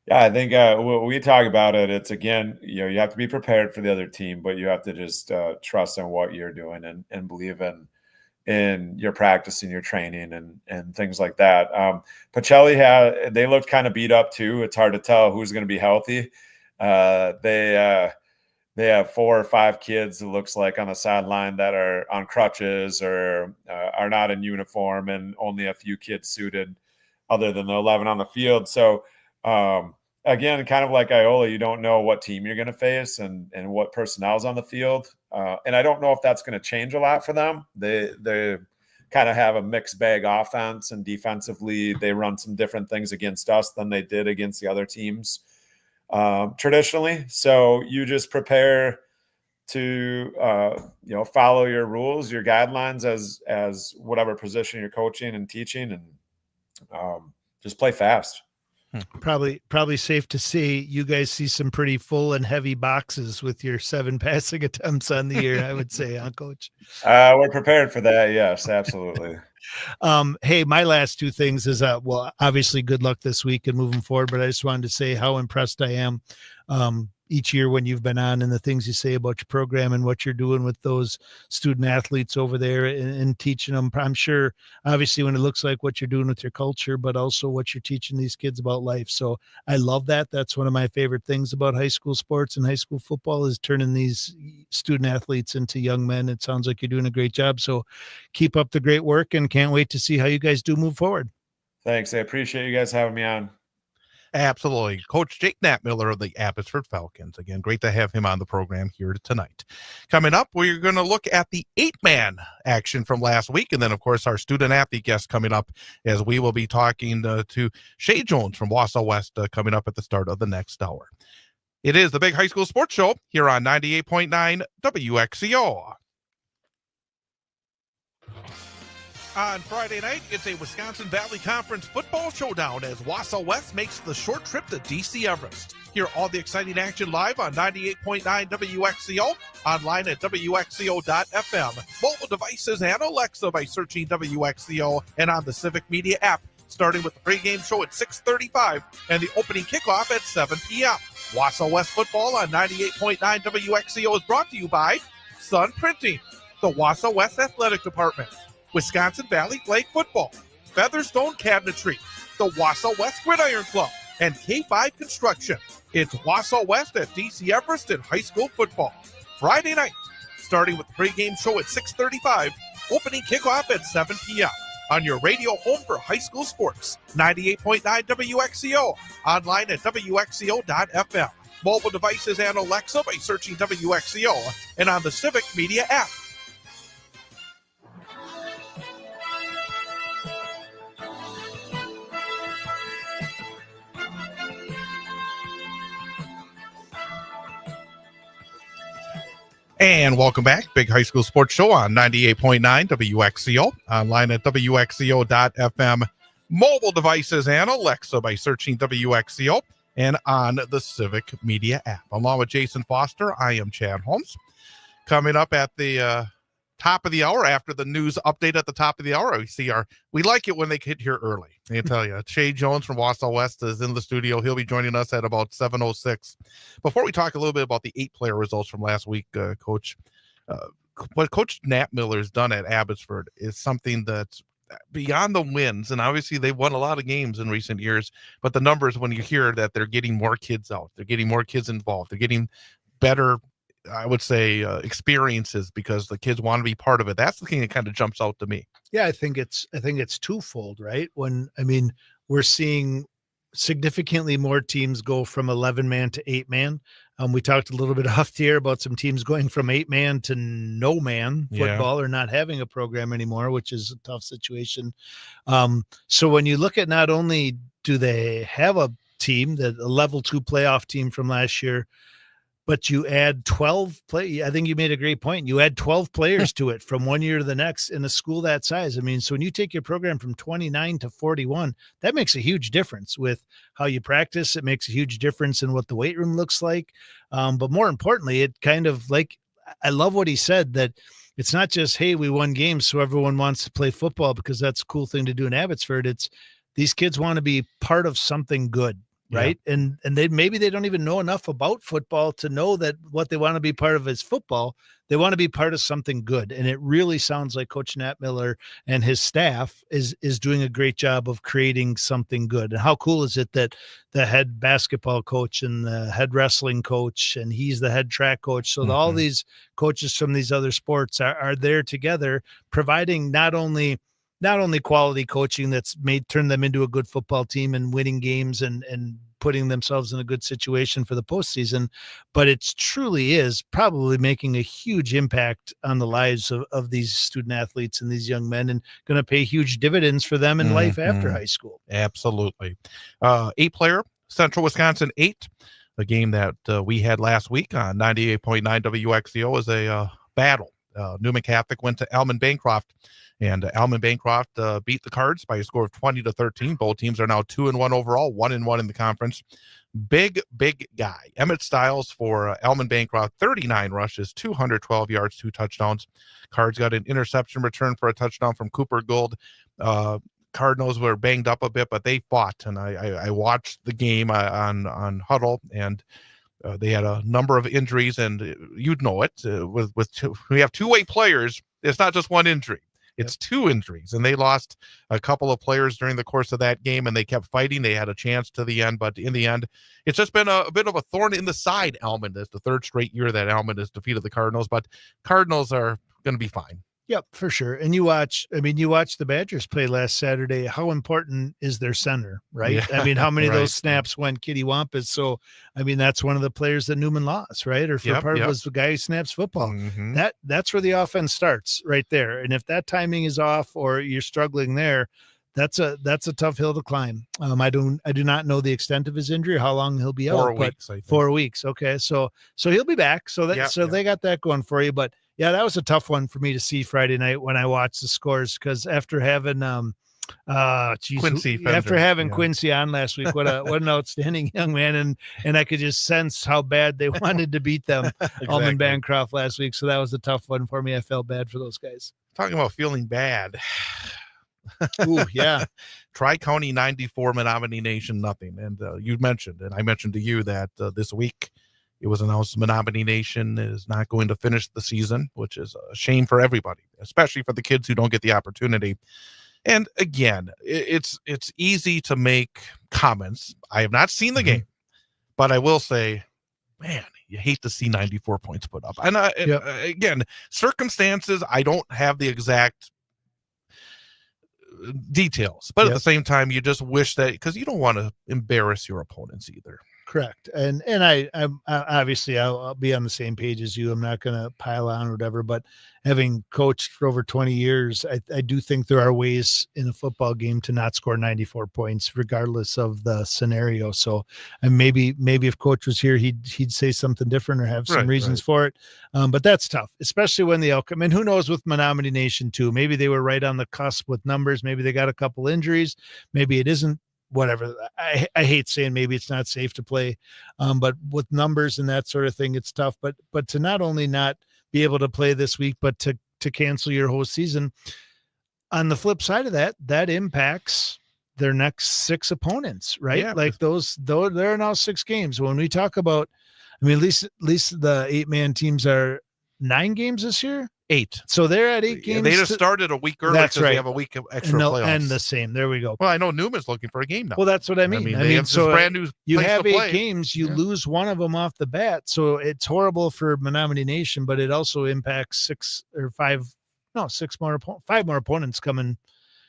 Yeah, I think when we talk about it, it's again, you have to be prepared for the other team, but you have to just trust in what you're doing and believe in your practice and your training and things like that. Pacelli they looked kind of beat up too. It's hard to tell who's going to be healthy. They have 4 or 5 kids, it looks like, on the sideline that are on crutches or are not in uniform, and only a few kids suited other than the 11 on the field. So again, kind of like Iola, you don't know what team you're going to face and what personnel's on the field. And I don't know if that's going to change a lot for them. They kind of have a mixed bag offense, and defensively they run some different things against us than they did against the other teams traditionally. So you just prepare to follow your rules, your guidelines as whatever position you're coaching and teaching, and just play fast. Probably safe to say you guys see some pretty full and heavy boxes with your 7 passing attempts on the year, I would say, huh, Coach? We're prepared for that. Yes, absolutely. Hey, my last 2 things is, well, obviously good luck this week and moving forward, but I just wanted to say how impressed I am each year when you've been on, and the things you say about your program and what you're doing with those student athletes over there and teaching them. I'm sure, obviously, when it looks like what you're doing with your culture, but also what you're teaching these kids about life. So I love that. That's one of my favorite things about high school sports and high school football is turning these student athletes into young men. It sounds like you're doing a great job. So keep up the great work, and can't wait to see how you guys do move forward. Thanks. I appreciate you guys having me on. Absolutely. Coach Jake Knappmiller of the Abbotsford Falcons. Again, great to have him on the program here tonight. Coming up, we're going to look at the 8-man action from last week. And then, of course, our student athlete guest coming up, as we will be talking to Shay Jones from Wausau West coming up at the start of the next hour. It is the Big High School Sports Show here on 98.9 WXCO. On Friday night, it's a Wisconsin Valley Conference football showdown as Wausau West makes the short trip to DC Everest. Hear all the exciting action live on 98.9 WXCO, online at WXCO.FM, mobile devices and Alexa by searching WXCO, and on the Civic Media app, starting with the pregame show at 6:35 and the opening kickoff at 7 p.m. Wausau West football on 98.9 WXCO is brought to you by Sun Printing, the Wausau West Athletic Department, Wisconsin Valley Flag Football, Featherstone Cabinetry, the Wausau West Gridiron Club, and K5 Construction. It's Wausau West at DC Everest in high school football. Friday night, starting with the pregame show at 6:35, opening kickoff at 7 p.m. on your radio home for high school sports, 98.9 WXCO, online at WXCO.FM, mobile devices and Alexa by searching WXCO, and on the Civic Media app. And welcome back. Big High School Sports Show on 98.9 WXCO, online at WXCO.FM, mobile devices and Alexa by searching WXCO, and on the Civic Media app. Along with Jason Foster, I am Chad Holmes. Coming up at the top of the hour, after the news update at the top of the hour, we like it when they get here early. I tell you, Shay Jones from Wausau West is in the studio. He'll be joining us at about 7:06. Before we talk a little bit about the 8-player results from last week, Coach, what Coach Nat Miller has done at Abbotsford is something that's beyond the wins. And obviously they won a lot of games in recent years, but the numbers, when you hear that they're getting more kids out, they're getting more kids involved, they're getting better, I would say, experiences because the kids want to be part of it. That's the thing that kind of jumps out to me. Yeah, I think it's twofold, right? We're seeing significantly more teams go from 11-man to 8-man. We talked a little bit off the air about some teams going from 8-man to no man football or not having a program anymore, which is a tough situation. So when you look at, not only do they have a team, that a level 2 playoff team from last year, but you add 12 play. I think you made a great point. You add 12 players to it from one year to the next in a school that size. I mean, so when you take your program from 29 to 41, that makes a huge difference with how you practice. It makes a huge difference in what the weight room looks like. But more importantly, it kind of, like, I love what he said, that it's not just, hey, we won games, so everyone wants to play football because that's a cool thing to do in Abbotsford. It's these kids want to be part of something good. Right. Yeah. And maybe they don't even know enough about football to know that what they want to be part of is football. They want to be part of something good. And it really sounds like Coach Nat Miller and his staff is doing a great job of creating something good. And how cool is it that the head basketball coach and the head wrestling coach, and he's the head track coach. So all these coaches from these other sports are there together, providing not only quality coaching that's turned them into a good football team and winning games and putting themselves in a good situation for the postseason, but it truly is probably making a huge impact on the lives of these student athletes and these young men, and going to pay huge dividends for them in life after high school. Absolutely. 8-player, Central Wisconsin 8, a game that we had last week on 98.9 WXCO is a battle. Newman Catholic went to Elman Bancroft, and Elman Bancroft beat the Cards by a score of 20-13. Both teams are now 2-1 overall, 1-1 in the conference. Big guy. Emmett Stiles for Elman Bancroft, 39 rushes, 212 yards, 2 touchdowns. Cards got an interception return for a touchdown from Cooper Gould. Cardinals were banged up a bit, but they fought, and I watched the game on Huddle, and they had a number of injuries, and you'd know it. We have two-way players. It's not just one injury. It's 2 injuries, and they lost a couple of players during the course of that game, and they kept fighting. They had a chance to the end, but in the end, it's just been a bit of a thorn in the side. Elman, it's the 3rd straight year that Elman has defeated the Cardinals, but Cardinals are going to be fine. Yep, for sure. And you watch the Badgers play last Saturday. How important is their center, right? Yeah, I mean, how many of those snaps went Kitty Wampus? So, I mean, that's one of the players that Newman lost, right? Or was the guy who snaps football. That's where the offense starts right there. And if that timing is off or you're struggling there, that's a tough hill to climb. I do not know the extent of his injury, how long he'll be out. 4 weeks, I think. 4 weeks. Okay. So he'll be back. So they got that going for you. But yeah, that was a tough one for me to see Friday night when I watched the scores, because after having Quincy on last week, what an outstanding young man, and I could just sense how bad they wanted to beat them. Exactly. Elman Bancroft last week. So that was a tough one for me. I felt bad for those guys. Talking about feeling bad. Ooh, yeah. Tri-County 94, Menominee Nation nothing. And you mentioned, and I mentioned to you that this week it was announced Menominee Nation is not going to finish the season, which is a shame for everybody, especially for the kids who don't get the opportunity. And again, it's easy to make comments. I have not seen the game, but I will say, man, you hate to see 94 points put up. And again, circumstances, I don't have the exact details, but at the same time, you just wish that, because you don't want to embarrass your opponents either. Correct. And I'm obviously I'll be on the same page as you. I'm not going to pile on or whatever, but having coached for over 20 years, I do think there are ways in a football game to not score 94 points, regardless of the scenario. So, and maybe if coach was here, he'd say something different or have some reasons for it. But that's tough, especially when the outcome, and who knows with Menominee Nation too, maybe they were right on the cusp with numbers. Maybe they got a couple injuries. Maybe it isn't. Whatever. I hate saying maybe it's not safe to play, but with numbers and that sort of thing, it's tough. But to not only not be able to play this week, but to cancel your whole season. On the flip side of that impacts their next 6 opponents, right? Yeah. Like there are now 6 games. When we talk about, I mean, at least the 8-man teams are 9 games this year. 8. So they're at 8 games. They just started a week early That's because right. they have a week of extra and they'll playoffs. end the same. There we go. Well, I know Newman's looking for a game now. Well, that's what I mean. they have so this brand new you place have to 8 play. games, you Yeah. lose one of them off the bat. So it's horrible for Menominee Nation, but it also impacts 5 more opponents coming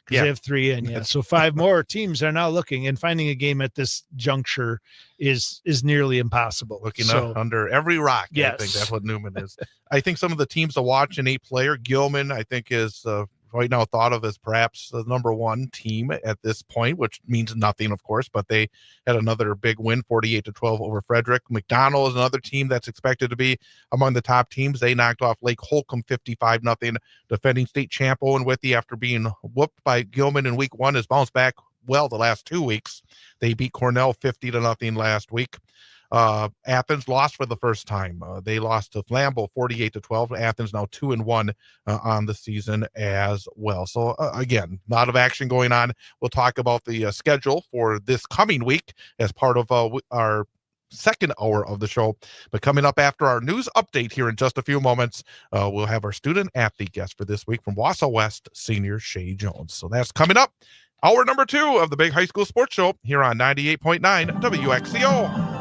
because Yeah. they have 3 in. Yeah. So 5 more teams are now looking, and finding a game at this juncture is nearly impossible. Looking up under every rock. I think Yes. that's what Newman is. I think some of the teams to watch in 8-player, Gilman, I think is right now thought of as perhaps the number 1 team at this point, which means nothing, of course, but they had another big win, 48-12 over Frederick. McDonald is another team that's expected to be among the top teams. They knocked off Lake Holcomb 55-0, defending state champ Owen Withy after being whooped by Gilman in week 1 has bounced back well the last 2 weeks. They beat Cornell 50-0 last week. Athens lost for the first time. They lost to Flambeau 48-12. Athens now 2-1 on the season as well. So again, a lot of action going on. We'll talk about the schedule for this coming week as part of our second hour of the show. But coming up after our news update here in just a few moments, we'll have our student athlete guest for this week from Wausau West, senior Shay Jones. So that's coming up. Hour number 2 of the Big High School Sports Show here on 98.9 WXCO.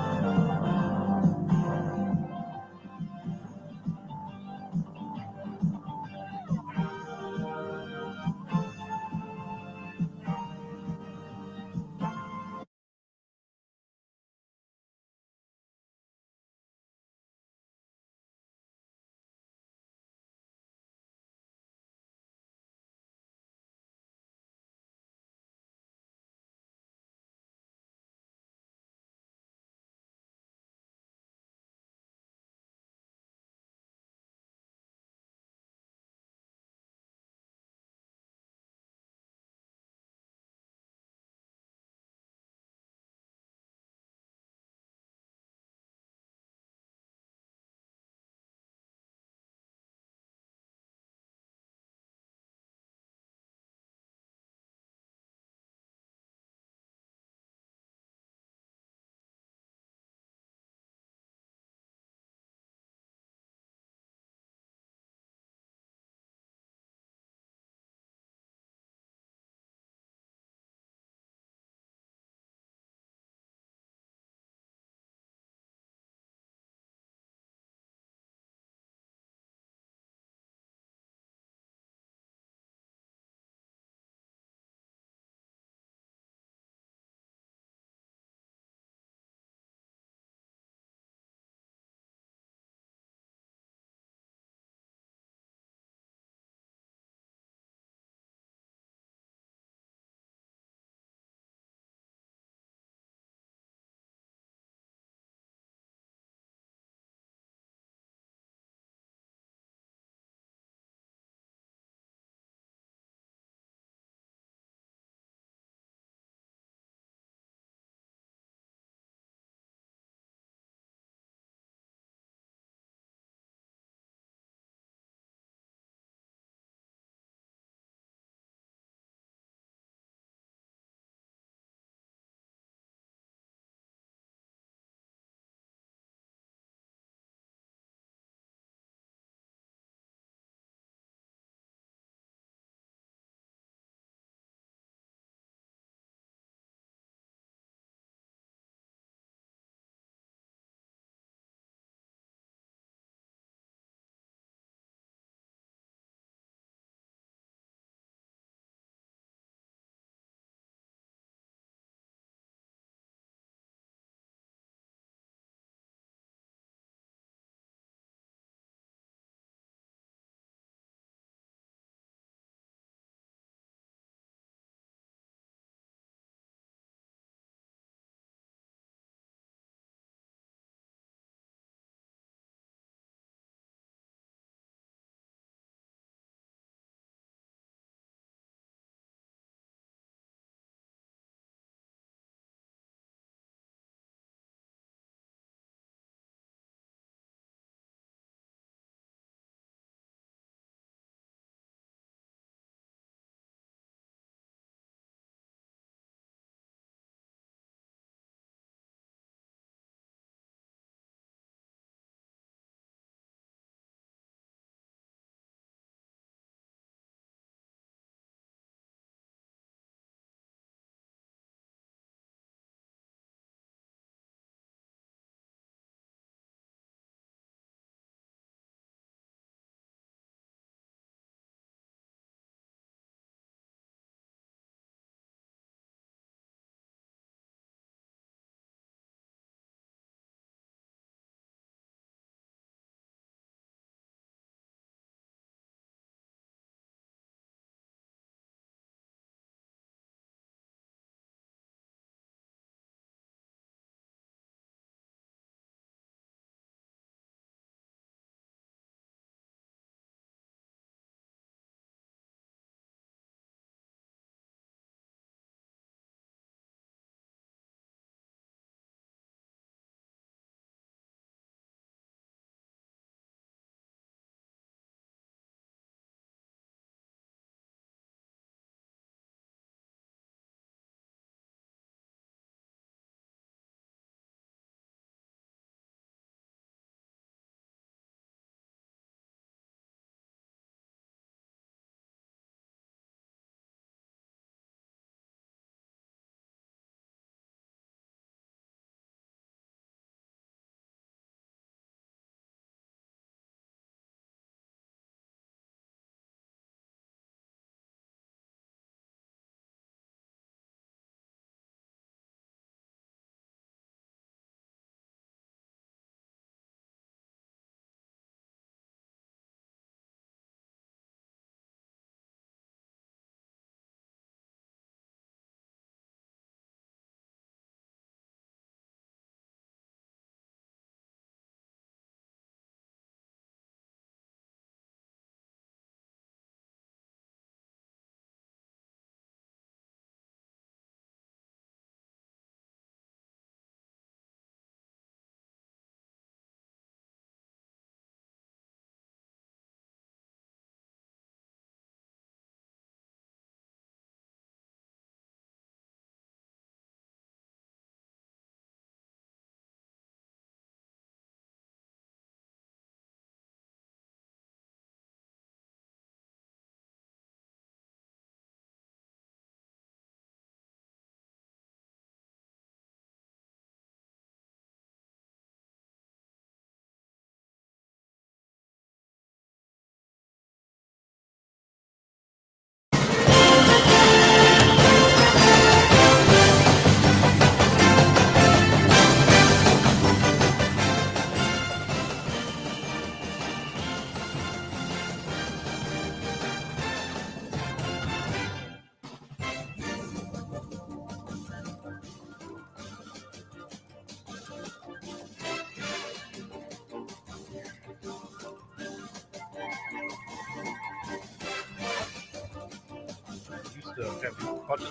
have the buttons.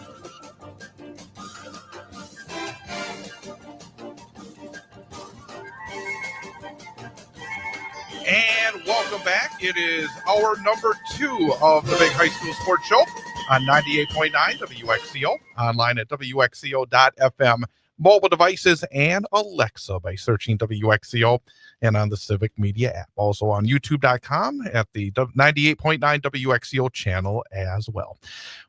And welcome back. It is hour number 2 of the Big High School Sports Show on 98.9 WXCO, online at WXCO.FM, mobile devices, and Alexa by searching WXCO, and on the Civic Media app. Also on YouTube.com at the 98.9 WXCO channel as well.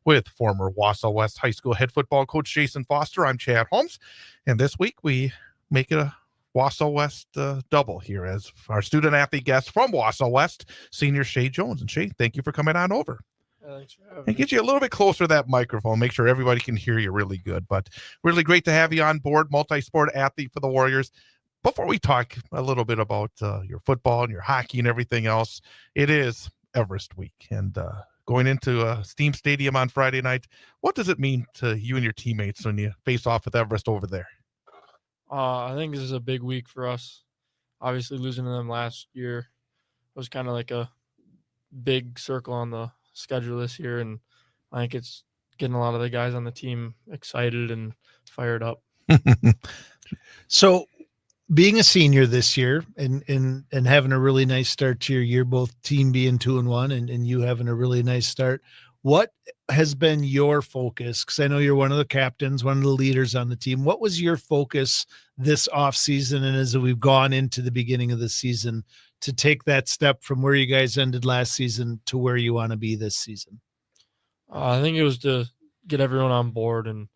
With former Wausau West High School head football coach Jason Foster, I'm Chad Holmes, and this week we make it a Wausau West double here as our student athlete guest from Wausau West, senior Shay Jones. And Shay, thank you for coming on over. Thanks for having And get you a little bit closer to that microphone. Make sure everybody can hear you really good. But really great to have you on board, multi-sport athlete for the Warriors. Before we talk a little bit about your football and your hockey and everything else, it is Everest week. And going into Steam Stadium on Friday night, what does it mean to you and your teammates when you face off with Everest over there? I think this is a big week for us. Obviously, losing to them last year was kind of like a big circle on the schedule this year, and I think it's getting a lot of the guys on the team excited and fired up. So, being a senior this year and having a really nice start to your year, both team being 2-1 and you having a really nice start, what has been your focus? Because I know you're one of the captains, one of the leaders on the team. What was your focus this off season and as we've gone into the beginning of the season to take that step from where you guys ended last season to where you want to be this season? I think it was to get everyone on board and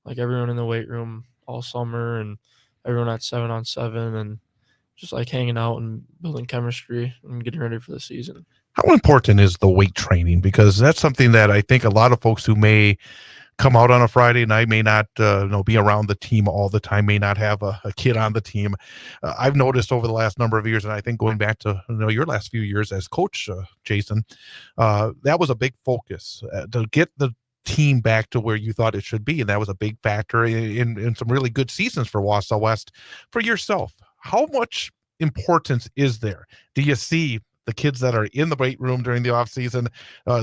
like everyone in the weight room all summer and everyone at 7-on-7 and just like hanging out and building chemistry and getting ready for the season. How important is the weight training? Because that's something that I think a lot of folks who may come out on a Friday night may not be around the team all the time, may not have a kid on the team. I've noticed over the last number of years, and I think going back to your last few years as coach, Jason, that was a big focus to get the team back to where you thought it should be. And that was a big factor in some really good seasons for Wausau West. For yourself, how much importance is there? Do you see the kids that are in the weight room during the off season,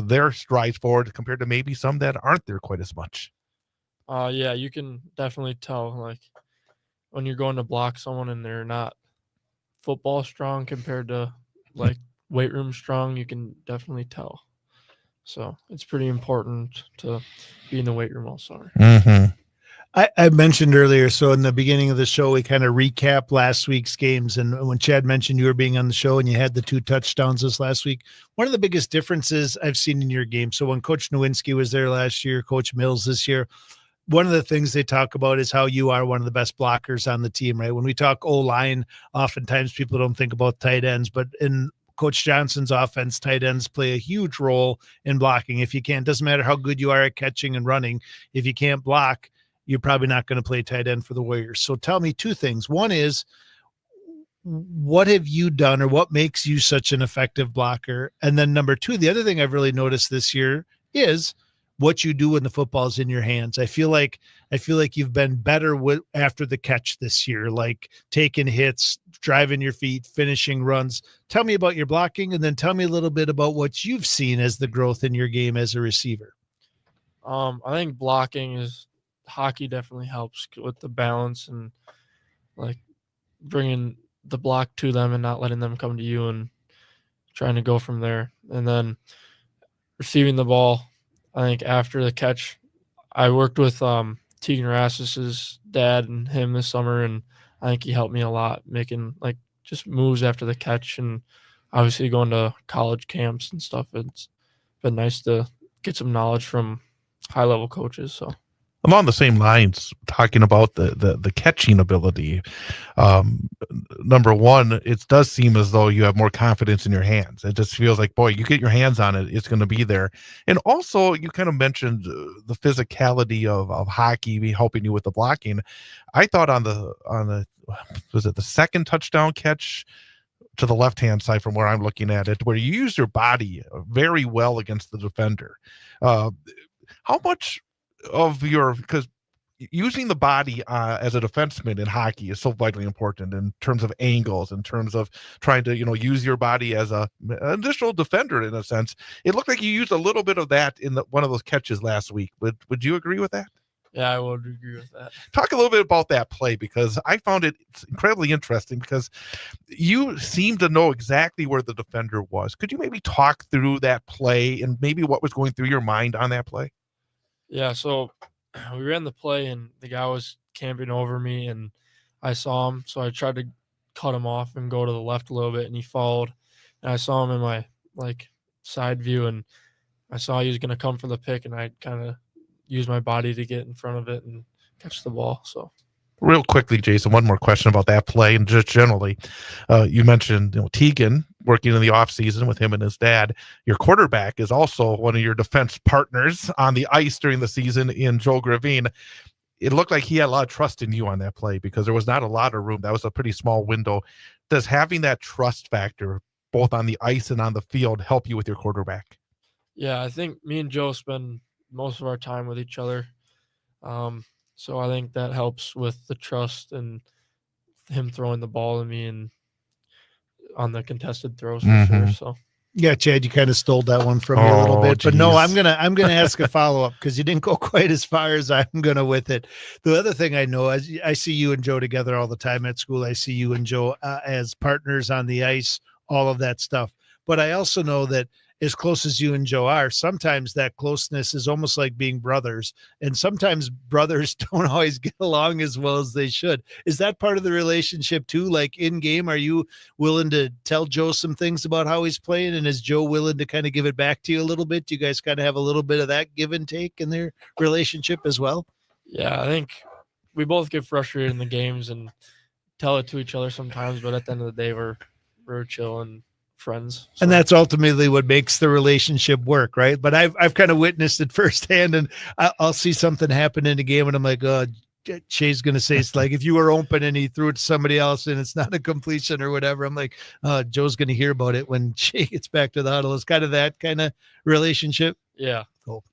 their strides forward compared to maybe some that aren't there quite as much? Yeah, you can definitely tell like when you're going to block someone and they're not football strong compared to like weight room strong, you can definitely tell. So it's pretty important to be in the weight room all summer. Mm-hmm. I mentioned earlier, so in the beginning of the show, we kind of recap last week's games. And when Chad mentioned you were being on the show and you had the 2 touchdowns this last week, one of the biggest differences I've seen in your game. So when Coach Nowinski was there last year, Coach Mills this year, one of the things they talk about is how you are one of the best blockers on the team, right? When we talk O-line, oftentimes people don't think about tight ends, but in Coach Johnson's offense, tight ends play a huge role in blocking. If you can't, doesn't matter how good you are at catching and running, if you can't block, you're probably not going to play tight end for the Warriors. So tell me 2 things. One is, what have you done or what makes you such an effective blocker? And then number 2, the other thing I've really noticed this year is what you do when the football's in your hands. I feel like you've been better after the catch this year, like taking hits, driving your feet, finishing runs. Tell me about your blocking, and then tell me a little bit about what you've seen as the growth in your game as a receiver. I think blocking is hockey definitely helps with the balance and like bringing the block to them and not letting them come to you and trying to go from there. And then receiving the ball, I think after the catch, I worked with Tegan Rasmus's dad and him this summer, and I think he helped me a lot making like just moves after the catch, and obviously going to college camps and stuff. It's been nice to get some knowledge from high-level coaches. So I'm on the same lines talking about the catching ability. Number one, it does seem as though you have more confidence in your hands. It just feels like, boy, you get your hands on it, it's going to be there. And also, you kind of mentioned the physicality of hockey helping you with the blocking. I thought on the was it the second touchdown catch to the left-hand side from where I'm looking at it, where you use your body very well against the defender. How much of your, because using the body as a defenseman in hockey is so vitally important in terms of angles, in terms of trying to, use your body as an additional defender in a sense. It looked like you used a little bit of that in one of those catches last week. Would you agree with that? Yeah, I would agree with that. Talk a little bit about that play, because I found it incredibly interesting, because you seem to know exactly where the defender was. Could you maybe talk through that play and maybe what was going through your mind on that play? Yeah, so we ran the play and the guy was camping over me and I saw him, so I tried to cut him off and go to the left a little bit and he followed and I saw him in my side view and I saw he was going to come for the pick and I kind of used my body to get in front of it and catch the ball. So real quickly, Jason, one more question about that play and just generally. You mentioned Tegan working in the offseason with him and his dad. Your quarterback is also one of your defense partners on the ice during the season in Joe Gravine. It looked like he had a lot of trust in you on that play because there was not a lot of room. That was a pretty small window. Does having that trust factor both on the ice and on the field help you with your quarterback? Yeah, I think me and Joe spend most of our time with each other. So I think that helps with the trust and him throwing the ball to me and on the contested throws for sure. So yeah, Chad, you kind of stole that one from me a little bit, but no, I'm gonna ask a follow up because you didn't go quite as far as I'm gonna with it. The other thing I know is I see you and Joe together all the time at school. I see you and Joe as partners on the ice, all of that stuff. But I also know that as close as you and Joe are, sometimes that closeness is almost like being brothers. And sometimes brothers don't always get along as well as they should. Is that part of the relationship too? Like in game, are you willing to tell Joe some things about how he's playing? And is Joe willing to kind of give it back to you a little bit? Do you guys kind of have a little bit of that give and take in their relationship as well? Yeah, I think we both get frustrated in the games and tell it to each other sometimes, but at the end of the day, we're chill and friends. So. And that's ultimately what makes the relationship work, right? But I've kind of witnessed it firsthand, and I'll see something happen in a game and I'm like, oh, Shay's going to say it's like if you were open and he threw it to somebody else and it's not a completion or whatever, I'm like, Joe's going to hear about it when Shay gets back to the huddle. It's kind of that kind of relationship. Yeah. Cool.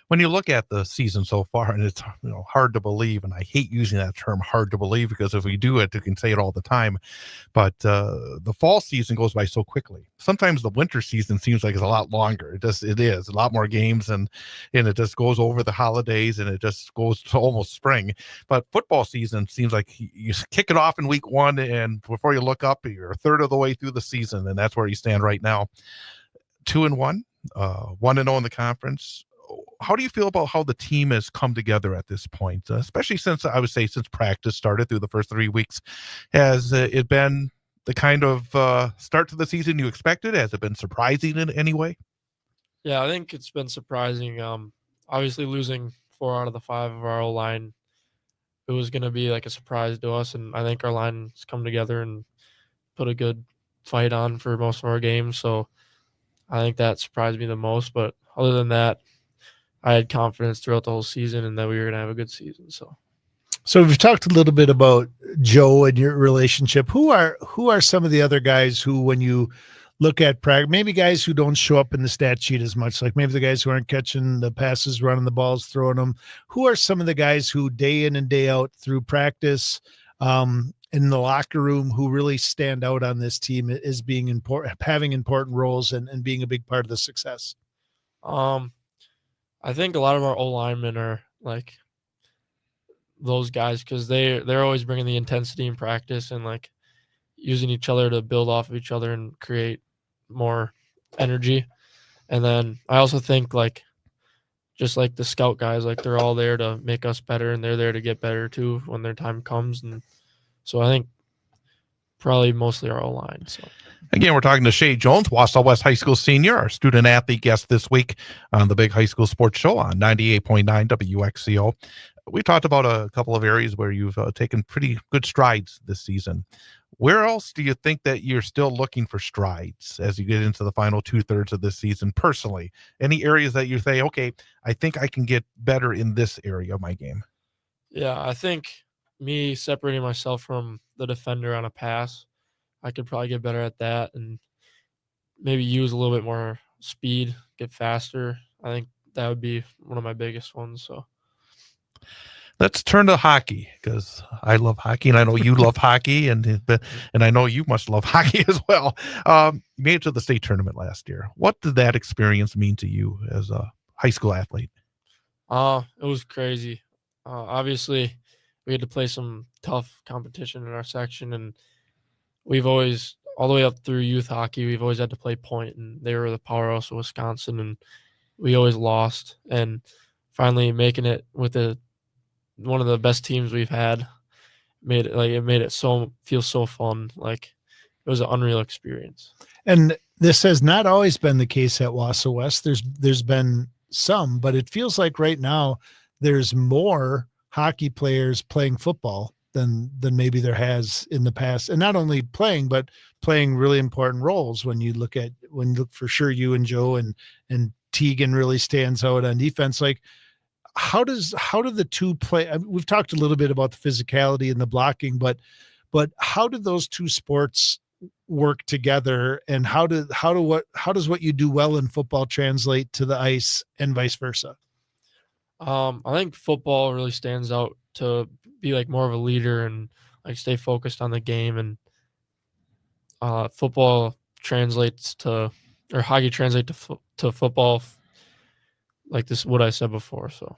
When you look at the season so far, and it's hard to believe, and I hate using that term hard to believe because if we do it, you can say it all the time, but the fall season goes by so quickly. Sometimes the winter season seems like it's a lot longer. It is a lot more games, and it just goes over the holidays, and it just goes to almost spring. But football season seems like you kick it off in week 1, and before you look up, you're a third of the way through the season, and that's where you stand right now. 2-1, 1-0 in the conference. How do you feel about how the team has come together at this point, especially since practice started through the first 3 weeks? Has it been the kind of start to the season you expected? Has it been surprising in any way? Yeah, I think it's been surprising. Obviously losing 4 out of the 5 of our O-line, it was going to be like a surprise to us, and I think our line's come together and put a good fight on for most of our games, so I think that surprised me the most. But other than that, I had confidence throughout the whole season and that we were going to have a good season. So we've talked a little bit about Joe and your relationship. Who are some of the other guys who, when you look at practice, maybe guys who don't show up in the stat sheet as much, like maybe the guys who aren't catching the passes, running the balls, throwing them, who are some of the guys who day in and day out through practice, in the locker room, who really stand out on this team as being important, having important roles and being a big part of the success? I think a lot of our O-linemen are like those guys because they're always bringing the intensity in practice and like using each other to build off of each other and create more energy. And then I also think like just like the scout guys, like they're all there to make us better and they're there to get better too when their time comes. And so I think probably mostly our O-line. So. Again, we're talking to Shay Jones, Wausau West High School senior, our student athlete guest this week on the Big High School Sports Show on 98.9 WXCO. We talked about a couple of areas where you've taken pretty good strides this season. Where else do you think that you're still looking for strides as you get into the final 2/3 of this season personally? Any areas that you say, okay, I think I can get better in this area of my game? Yeah, I think me separating myself from the defender on a pass, I could probably get better at that and maybe use a little bit more speed, get faster. I think that would be one of my biggest ones. So Let's turn to hockey, because I love hockey, and I know you love hockey, and I know you must love hockey as well. You made it to the state tournament last year. What did that experience mean to you as a high school athlete? It was crazy. Obviously, we had to play some tough competition in our section, and we've always, all the way up through youth hockey, we've always had to play point, and they were the powerhouse of Wisconsin, and we always lost. And finally making it with one of the best teams we've had made it so feel so fun. Like, it was an unreal experience. And this has not always been the case at Wausau West. There's been some, but it feels like right now there's more hockey players playing football than maybe there has in the past. And not only playing, but playing really important roles. When you look for sure, you and Joe and Tegan really stands out on defense. Like, how do the two play? I mean, we've talked a little bit about the physicality and the blocking, but how do those two sports work together, and how does what you do well in football translate to the ice and vice versa? I think football really stands out to be like more of a leader and like stay focused on the game, and football translates to, or hockey translates to football, like this, what I said before. So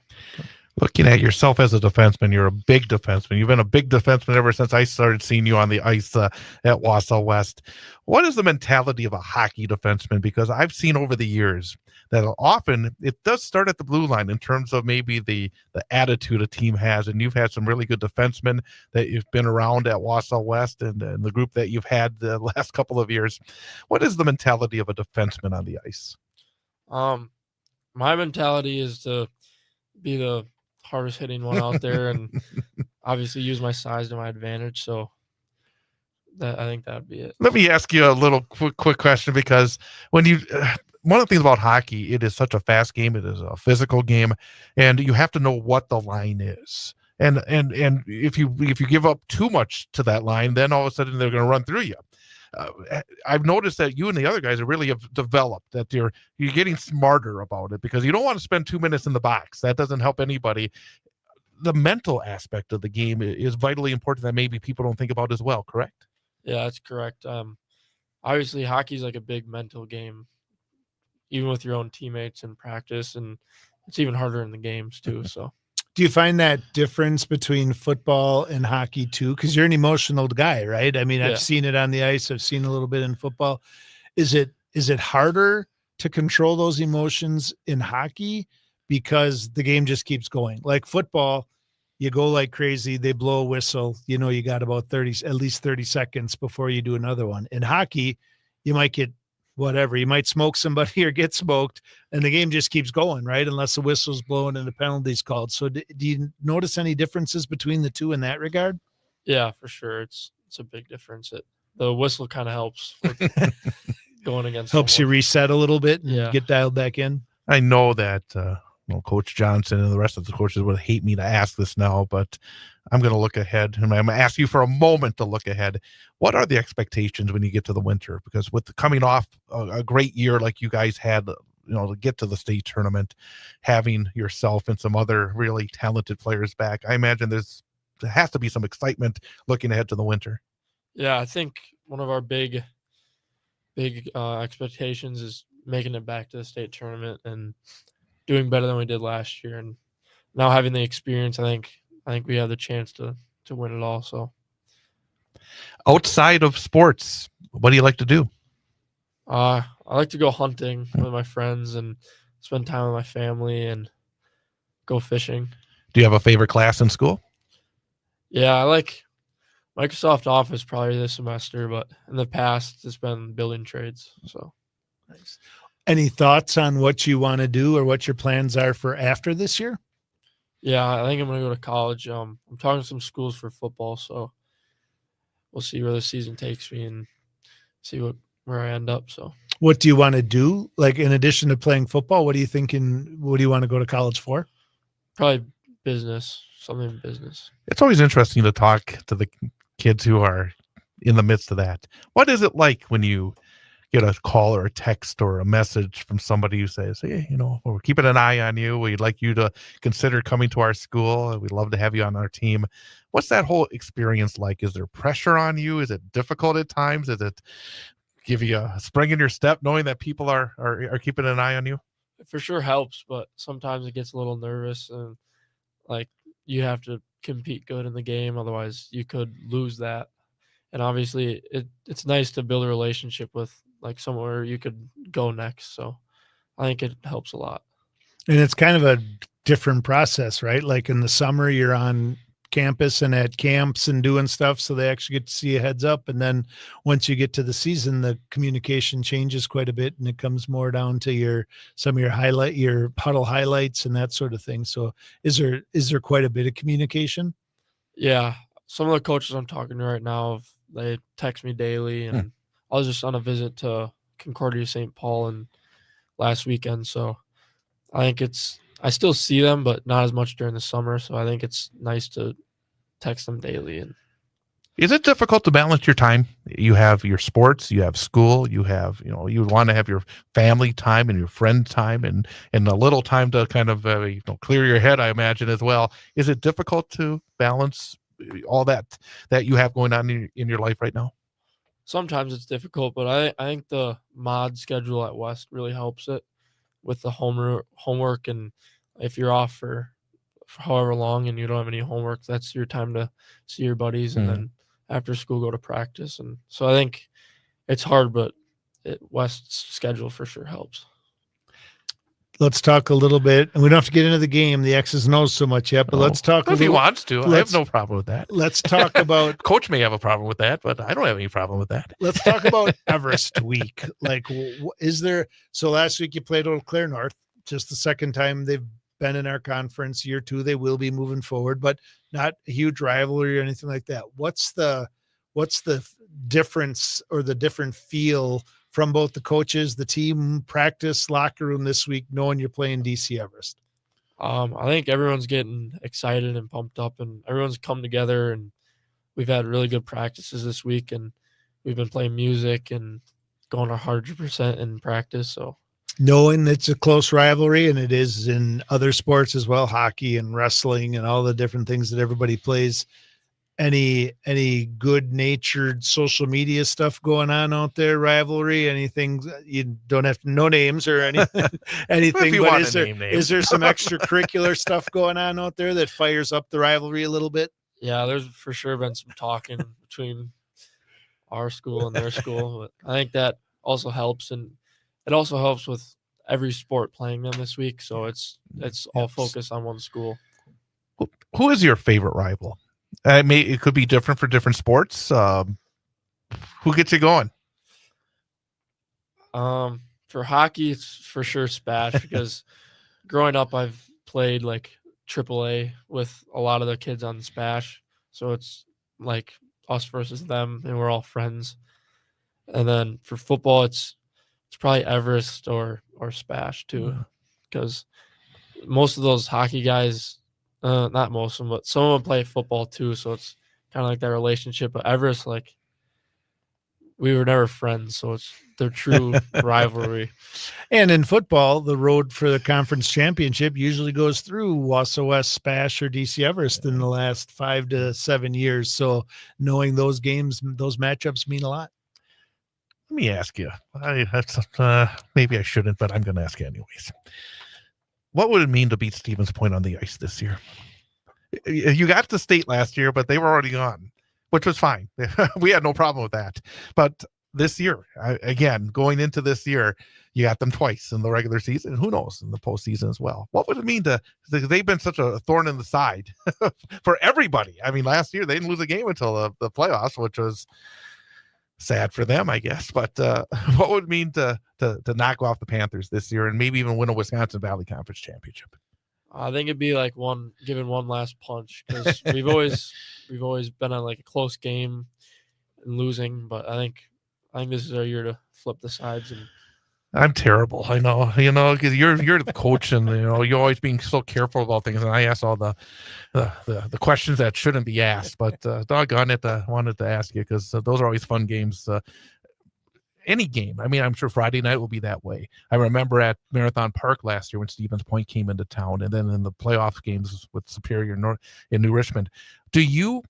Looking at yourself as a defenseman, you're a big defenseman. You've been a big defenseman ever since I started seeing you on the ice at Wausau West. What is the mentality of a hockey defenseman? Because I've seen over the years that often it does start at the blue line in terms of maybe the attitude a team has. And you've had some really good defensemen that you've been around at Wausau West, and the group that you've had the last couple of years. What is the mentality of a defenseman on the ice? My mentality is to be the hardest hitting one out there, and obviously use my size to my advantage. So I think that'd be it. Let me ask you a little quick question, because when you one of the things about hockey, it is such a fast game. It is a physical game, and you have to know what the line is. And if you give up too much to that line, then all of a sudden they're going to run through you. I've noticed that you and the other guys have really developed that you're getting smarter about it, because you don't want to spend 2 minutes in the box. That doesn't help anybody. The mental aspect of the game is vitally important that maybe people don't think about as well, correct? Yeah, that's correct. Obviously hockey is like a big mental game, even with your own teammates in practice, and it's even harder in the games too. So Do you find that difference between football and hockey too? Because you're an emotional guy, right? I mean, Yeah. I've seen it on the ice. I've seen a little bit in football. Is it harder to control those emotions in hockey because the game just keeps going? Like football, you go like crazy. They blow a whistle. You know, you got about at least 30 seconds before you do another one. In hockey, you might get whatever. You might smoke somebody or get smoked, and the game just keeps going, right? Unless the whistle's blowing and the penalty's called. So do you notice any differences between the two in that regard? yeah, for sure, it's a big difference. The whistle kind of helps with going against Helps you someone. reset a little bit and Yeah. get dialed back in. I know that Coach Johnson and the rest of the coaches would hate me to ask this now, but I'm going to look ahead, and I'm going to ask you for a moment to look ahead. What are the expectations when you get to the winter? Because with coming off a great year like you guys had, to get to the state tournament, having yourself and some other really talented players back, I imagine there has to be some excitement looking ahead to the winter. Yeah, I think one of our big expectations is making it back to the state tournament and doing better than we did last year. And now having the experience, I think we have the chance to win it all. So Outside of sports, what do you like to do? I like to go hunting with my friends and spend time with my family and go fishing. Do you have a favorite class in school? Yeah, I like Microsoft Office probably this semester, but in the past it's been building trades. So Nice. Any thoughts on what you want to do or what your plans are for after this year? yeah, I think I'm gonna go to college. I'm talking to some schools for football, so we'll see where the season takes me and see where I end up. So What do you want to do? Like, in addition to playing football, what are you thinking? What do you want to go to college for? probably business, something in business. It's always interesting to talk to the kids who are in the midst of that. What is it like when you get a call or a text or a message from somebody who says, hey, we're keeping an eye on you. We'd like you to consider coming to our school. We'd love to have you on our team. What's that whole experience like? Is there pressure on you? Is it difficult at times? Does it give you a spring in your step knowing that people are keeping an eye on you? It for sure helps, but sometimes it gets a little nervous, and like you have to compete good in the game, otherwise you could lose that. And obviously it's nice to build a relationship with like somewhere you could go next. So I think it helps a lot. And it's kind of a different process, right? Like in the summer, you're on campus and at camps and doing stuff, so they actually get to see a heads up. And then once you get to the season, the communication changes quite a bit, and it comes more down to your huddle highlights and that sort of thing. So is there quite a bit of communication? Yeah, some of the coaches I'm talking to right now, they text me daily, and I was just on a visit to Concordia St. Paul and last weekend, so I think I still see them, but not as much during the summer. So I think it's nice to text them daily. And is it difficult to balance your time? You have your sports, you have school, you have, you would want to have your family time and your friend time and a little time to kind of clear your head, I imagine, as well. Is it difficult to balance all that you have going on in your life right now? Sometimes it's difficult, but I think the mod schedule at West really helps it with the homework. And if you're off for however long and you don't have any homework, that's your time to see your buddies, and then after school go to practice. And so I think it's hard, but West's schedule for sure helps. Let's talk a little bit, and we don't have to get into the game, the X's and O's so much yet, but let's talk if he wants to. I have no problem with that. Let's talk about Coach may have a problem with that, but I don't have any problem with that. Let's talk about Everest week. Like, is there, so last week you played Eau Claire North, just the second time they've been in our conference. Year 2 they will be moving forward, but not a huge rivalry or anything like that. What's the difference or the different feel from both the coaches, the team, practice, locker room this week, knowing you're playing DC Everest? I think everyone's getting excited and pumped up, and everyone's come together, and we've had really good practices this week, and we've been playing music and going 100% in practice. So knowing it's a close rivalry, and it is in other sports as well, hockey and wrestling and all the different things that everybody plays, any good-natured social media stuff going on out there, rivalry, anything? You don't have to know names or anything, but is there some extracurricular stuff going on out there that fires up the rivalry a little bit? Yeah, there's for sure been some talking between our school and their school, but I think that also helps, and it also helps with every sport playing them this week, so it's all focused on one school. Who is your favorite rival? It could be different for different sports. Who gets you going? For hockey, it's for sure Spash, because growing up I've played like AAA with a lot of the kids on Spash, so it's like us versus them, and we're all friends. And then for football, it's probably Everest or Spash too, because most of those hockey guys, not most of them, but some of them play football too, so it's kind of like that relationship. But Everest, like, we were never friends, so it's their true rivalry. And in football, the road for the conference championship usually goes through Wausau West, Spash, or DC Everest in the last 5 to 7 years. So knowing those games, those matchups mean a lot. Let me ask you. Maybe I shouldn't, but I'm going to ask you anyways. What would it mean to beat Stevens Point on the ice this year? You got to state last year, but they were already gone, which was fine. We had no problem with that. But this year, again, going into this year, you got them twice in the regular season, and who knows, in the postseason as well. What would it mean they've been such a thorn in the side for everybody. I mean, last year they didn't lose a game until the playoffs, which was sad for them, I guess. But what would it mean to knock off the Panthers this year and maybe even win a Wisconsin Valley Conference championship? I think it'd be like giving one last punch, because we've always been on like a close game and losing, but I think this is our year to flip the sides. And I'm terrible. I know, because you're the coach, and you're always being so careful about things. And I ask all the questions that shouldn't be asked, but doggone it, I wanted to ask you, because those are always fun games. any game. I mean, I'm sure Friday night will be that way. I remember at Marathon Park last year when Stevens Point came into town, and then in the playoff games with Superior North in New Richmond. Do you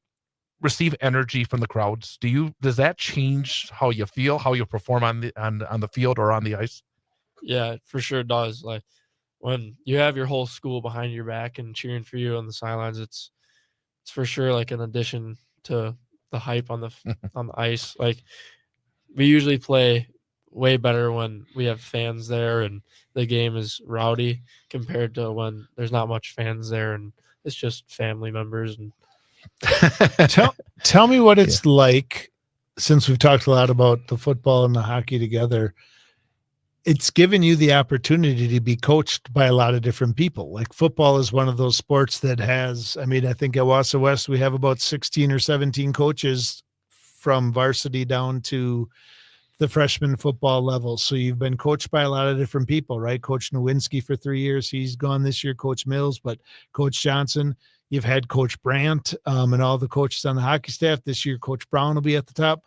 receive energy from the crowds? Does that change how you feel, how you perform on the field or on the ice? Yeah, it for sure does. Like when you have your whole school behind your back and cheering for you on the sidelines, it's for sure like an addition to the hype on the ice. Like we usually play way better when we have fans there and the game is rowdy compared to when there's not much fans there and it's just family members. And Tell me what it's like, since we've talked a lot about the football and the hockey together. It's given you the opportunity to be coached by a lot of different people. Like football is one of those sports that has, I mean, I think at Wausau West, we have about 16 or 17 coaches from varsity down to the freshman football level. So you've been coached by a lot of different people, right? Coach Nowinski for 3 years. He's gone this year, Coach Mills, but Coach Johnson, you've had Coach Brandt and all the coaches on the hockey staff. This year, Coach Brown will be at the top.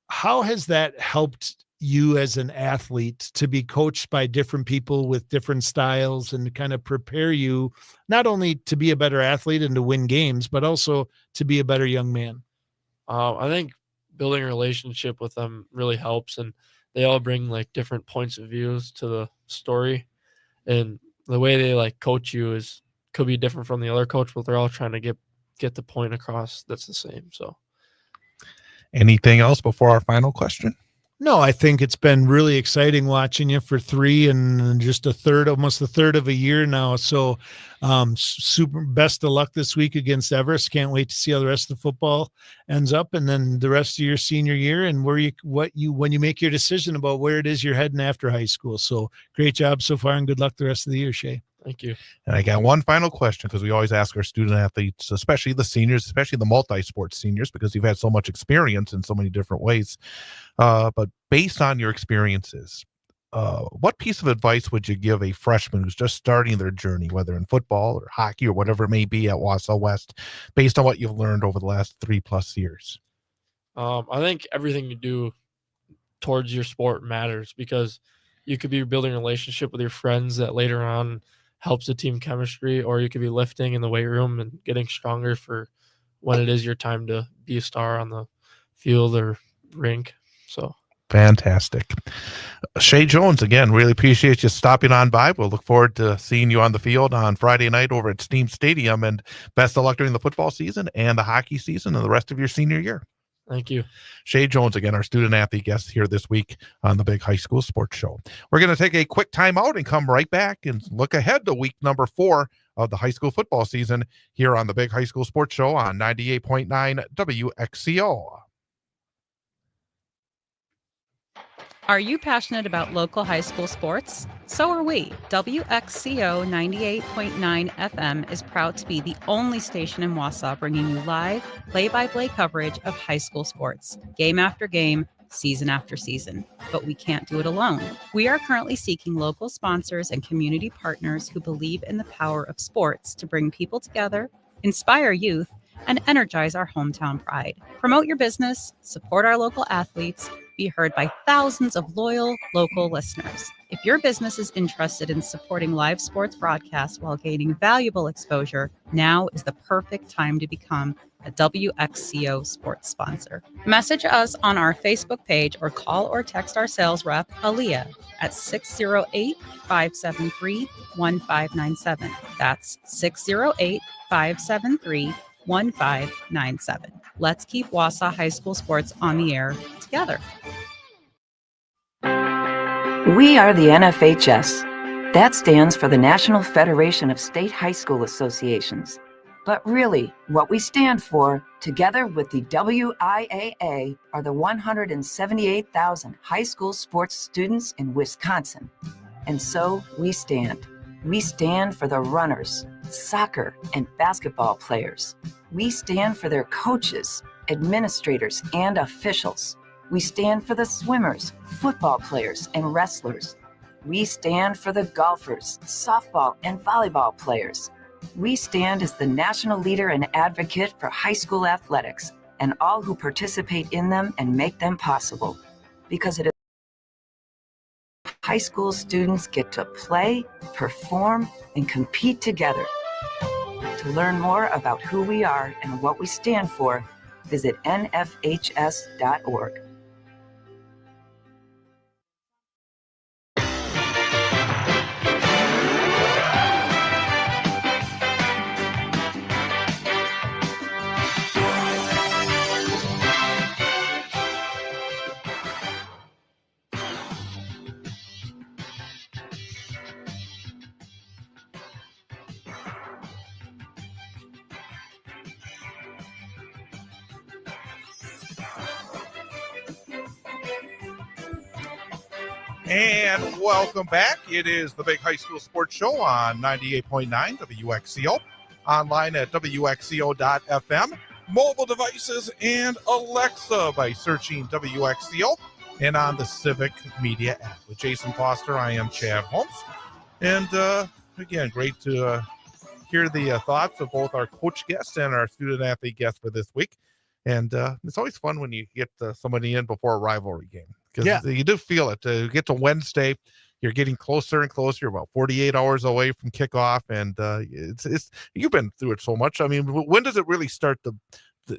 How has that helped you as an athlete to be coached by different people with different styles and to kind of prepare you not only to be a better athlete and to win games, but also to be a better young man? I think building a relationship with them really helps, and they all bring like different points of views to the story, and the way they like coach you could be different from the other coach, but they're all trying to get the point across that's the same. So anything else before our final question? No, I think it's been really exciting watching you for 3 and just almost a third of a year now. So super best of luck this week against Everest. Can't wait to see how the rest of the football ends up, and then the rest of your senior year and when you make your decision about where it is you're heading after high school. So great job so far and good luck the rest of the year, Shay. thank you. And I got one final question, because we always ask our student athletes, especially the seniors, especially the multi-sport seniors, because you've had so much experience in so many different ways. But based on your experiences, what piece of advice would you give a freshman who's just starting their journey, whether in football or hockey or whatever it may be at Wausau West, based on what you've learned over the last 3+ years? I think everything you do towards your sport matters, because you could be building a relationship with your friends that later on helps the team chemistry, or you could be lifting in the weight room and getting stronger for when it is your time to be a star on the field or rink. So fantastic. Shay Jones, again, really appreciate you stopping on by. We'll look forward to seeing you on the field on Friday night over at Steam Stadium, and best of luck during the football season and the hockey season and the rest of your senior year. thank you. Shay Jones, again, our student athlete guest here this week on the Big High School Sports Show. We're going to take a quick timeout and come right back and look ahead to week number 4 of the high school football season here on the Big High School Sports Show on 98.9 WXCO. Are you passionate about local high school sports? So are we. WXCO 98.9 FM is proud to be the only station in Wausau bringing you live, play-by-play coverage of high school sports, game after game, season after season. But we can't do it alone. We are currently seeking local sponsors and community partners who believe in the power of sports to bring people together, inspire youth, and energize our hometown pride. Promote your business, support our local athletes, be heard by thousands of loyal local listeners. If your business is interested in supporting live sports broadcasts while gaining valuable exposure, now is the perfect time to become a WXCO sports sponsor. Message us on our Facebook page or call or text our sales rep, Aaliyah, at 608-573-1597. That's 608-573-1597. Let's keep Wausau High School sports on the air together. We are the NFHS. That stands for the National Federation of State High School Associations. But really, what we stand for, together with the WIAA, are the 178,000 high school sports students in Wisconsin. And so we stand. We stand for the runners, soccer and basketball players. We stand for their coaches, administrators, and officials. We stand for the swimmers, football players, and wrestlers. We stand for the golfers, softball, and volleyball players. We stand as the national leader and advocate for high school athletics and all who participate in them and make them possible. Because it is high school students get to play, perform, and compete together. To learn more about who we are and what we stand for, visit nfhs.org. And welcome back. It is the Big High School Sports Show on 98.9 WXCO, online at WXCO.FM, mobile devices, and Alexa by searching WXCO, and on the Civic Media app. With Jason Foster, I am Chad Holmes. And again, great to hear the thoughts of both our coach guests and our student-athlete guests for this week. And it's always fun when you get somebody in before a rivalry game. Because you do feel it. You get to Wednesday, you're getting closer and closer. You're about 48 hours away from kickoff, and it's you've been through it so much. I mean, when does it really start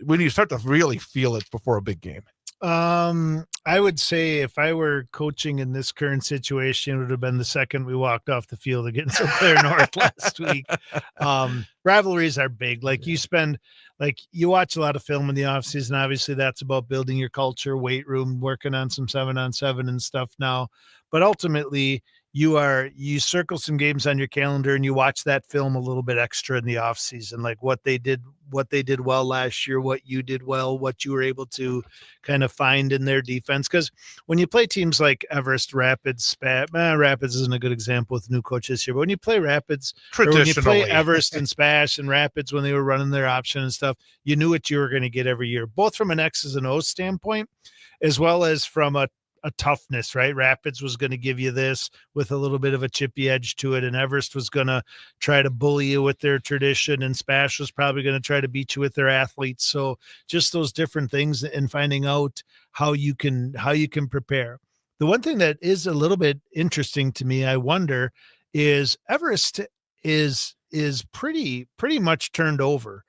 when you start to really feel it before a big game? I would say if I were coaching in this current situation, it would have been the second we walked off the field against Eau Claire North last week. Rivalries are big. You watch a lot of film in the off season. Obviously that's about building your culture, weight room, working on some 7-on-7 and stuff now. But ultimately you circle some games on your calendar and you watch that film a little bit extra in the off season, like what they did well last year, what you did well, what you were able to kind of find in their defense. Because when you play teams like Everest, Rapids, Rapids isn't a good example with new coaches here, but when you play Rapids, or when you play Everest and Spash and Rapids, when they were running their option and stuff, you knew what you were going to get every year, both from an X's and O's standpoint, as well as from a toughness, right? Rapids was going to give you this with a little bit of a chippy edge to it, and Everest was going to try to bully you with their tradition, and Spash was probably going to try to beat you with their athletes. So just those different things and finding out how you can prepare. The one thing that is a little bit interesting to me, I wonder, is Everest is pretty much turned over.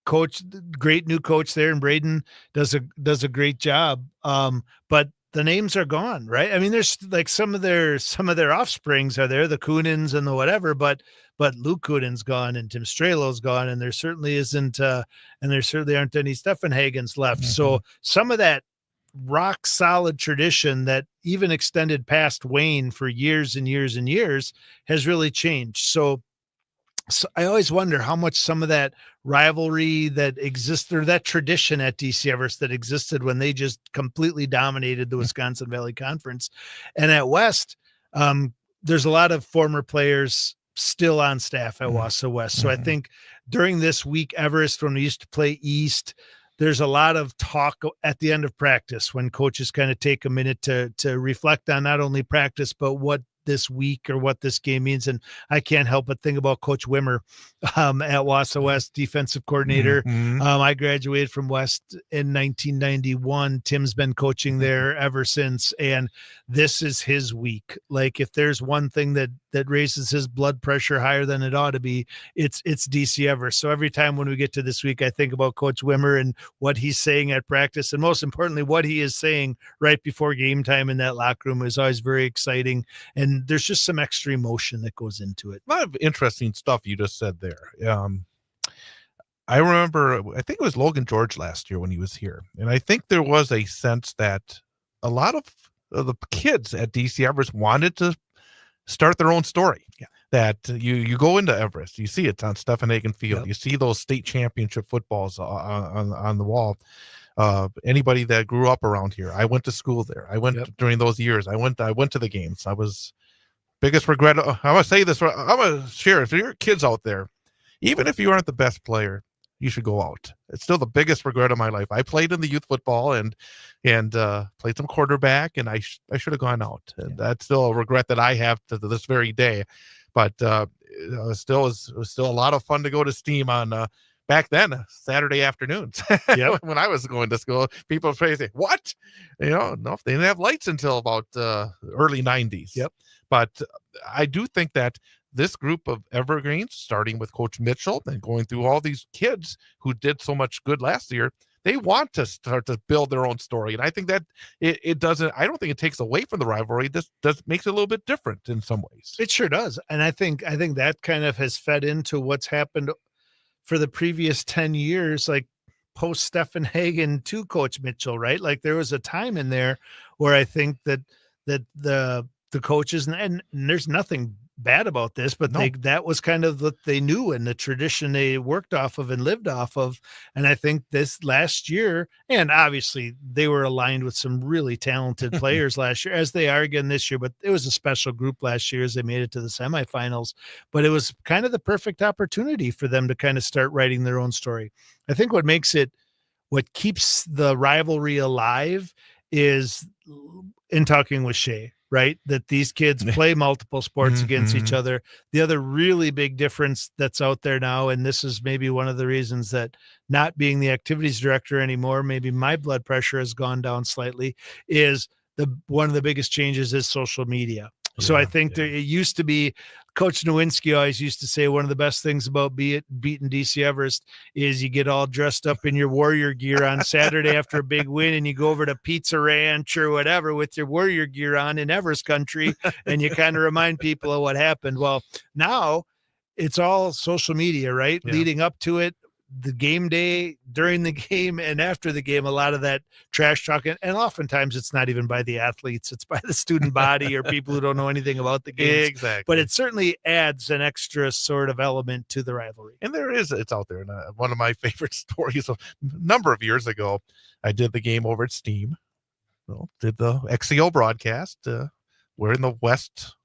Coach, great new coach there, and Braden does a great job. But the names are gone, right? I mean, there's like some of their offsprings are there, the Coonins and the whatever, but Luke Coonin's gone and Tim Stralo's gone, and there certainly isn't, and there certainly aren't any Steffenhagens left. Mm-hmm. So some of that rock solid tradition that even extended past Wayne for years and years and years has really changed. So I always wonder how much some of that rivalry that exists, or that tradition at DC Everest that existed when they just completely dominated the Wisconsin Valley Conference. And at West, there's a lot of former players still on staff at Wausau West. So I think during this week, Everest, when we used to play East, there's a lot of talk at the end of practice when coaches kind of take a minute to reflect on not only practice, but what this week or what this game means. And I can't help but think about Coach Wimmer at Wausau West, defensive coordinator. I graduated from West in 1991. Tim's been coaching there ever since, and this is his week. Like, if there's one thing that raises his blood pressure higher than it ought to be, it's DC Everest. So every time when we get to this week, I think about Coach Wimmer and what he's saying at practice, and most importantly, what he is saying right before game time in that locker room is always very exciting. And there's just some extra emotion that goes into it. A lot of interesting stuff you just said there. I remember, I think it was Logan George last year when he was here. And I think there was a sense that a lot of the kids at DC Everest wanted to start their own story. Yeah. That you go into Everest, you see it on Steffenhagen Field. Yep. You see those state championship footballs on the wall. Anybody that grew up around here, I went to school there. I went during those years. I went to the games. I was biggest regret. I'm gonna say this. I'm gonna share. If your kids out there, even if you aren't the best player, you should go out. It's still the biggest regret of my life. I played in the youth football and played some quarterback, and I should have gone out. And that's still a regret that I have to this very day. But it was still a lot of fun to go to Steam on back then, Saturday afternoons. Yep. When I was going to school, people would say, "What? No, they didn't have lights until about early '90s." Yep. But I do think that this group of evergreens, starting with Coach Mitchell and going through all these kids who did so much good last year, they want to start to build their own story. And I think that it doesn't, I don't think it takes away from the rivalry. This makes it a little bit different in some ways. It sure does. And I think that kind of has fed into what's happened for the previous 10 years, like post Stephen Hagen to Coach Mitchell, right? Like there was a time in there where I think that the coaches, and there's nothing bad about this, but that was kind of what they knew and the tradition they worked off of and lived off of. And I think this last year, and obviously they were aligned with some really talented players last year, as they are again this year, but it was a special group last year as they made it to the semifinals. But it was kind of the perfect opportunity for them to kind of start writing their own story. I think what keeps the rivalry alive is in talking with Shea, right? That these kids play multiple sports against each other. The other really big difference that's out there now, and this is maybe one of the reasons that not being the activities director anymore, maybe my blood pressure has gone down slightly, is one of the biggest changes is social media. So I think it used to be, Coach Nowinski always used to say one of the best things about beating DC Everest is you get all dressed up in your Warrior gear on Saturday after a big win, and you go over to Pizza Ranch or whatever with your Warrior gear on in Everest country, and you kind of remind people of what happened. Well, now it's all social media, right? Yeah. Leading up to it, the game day, during the game, and after the game, a lot of that trash talking, and oftentimes it's not even by the athletes, it's by the student body or people who don't know anything about the game. Exactly. But it certainly adds an extra sort of element to the rivalry. And it's out there. And one of my favorite stories, a number of years ago, I did the game over at Steam. Did the XCO broadcast. Wearing the West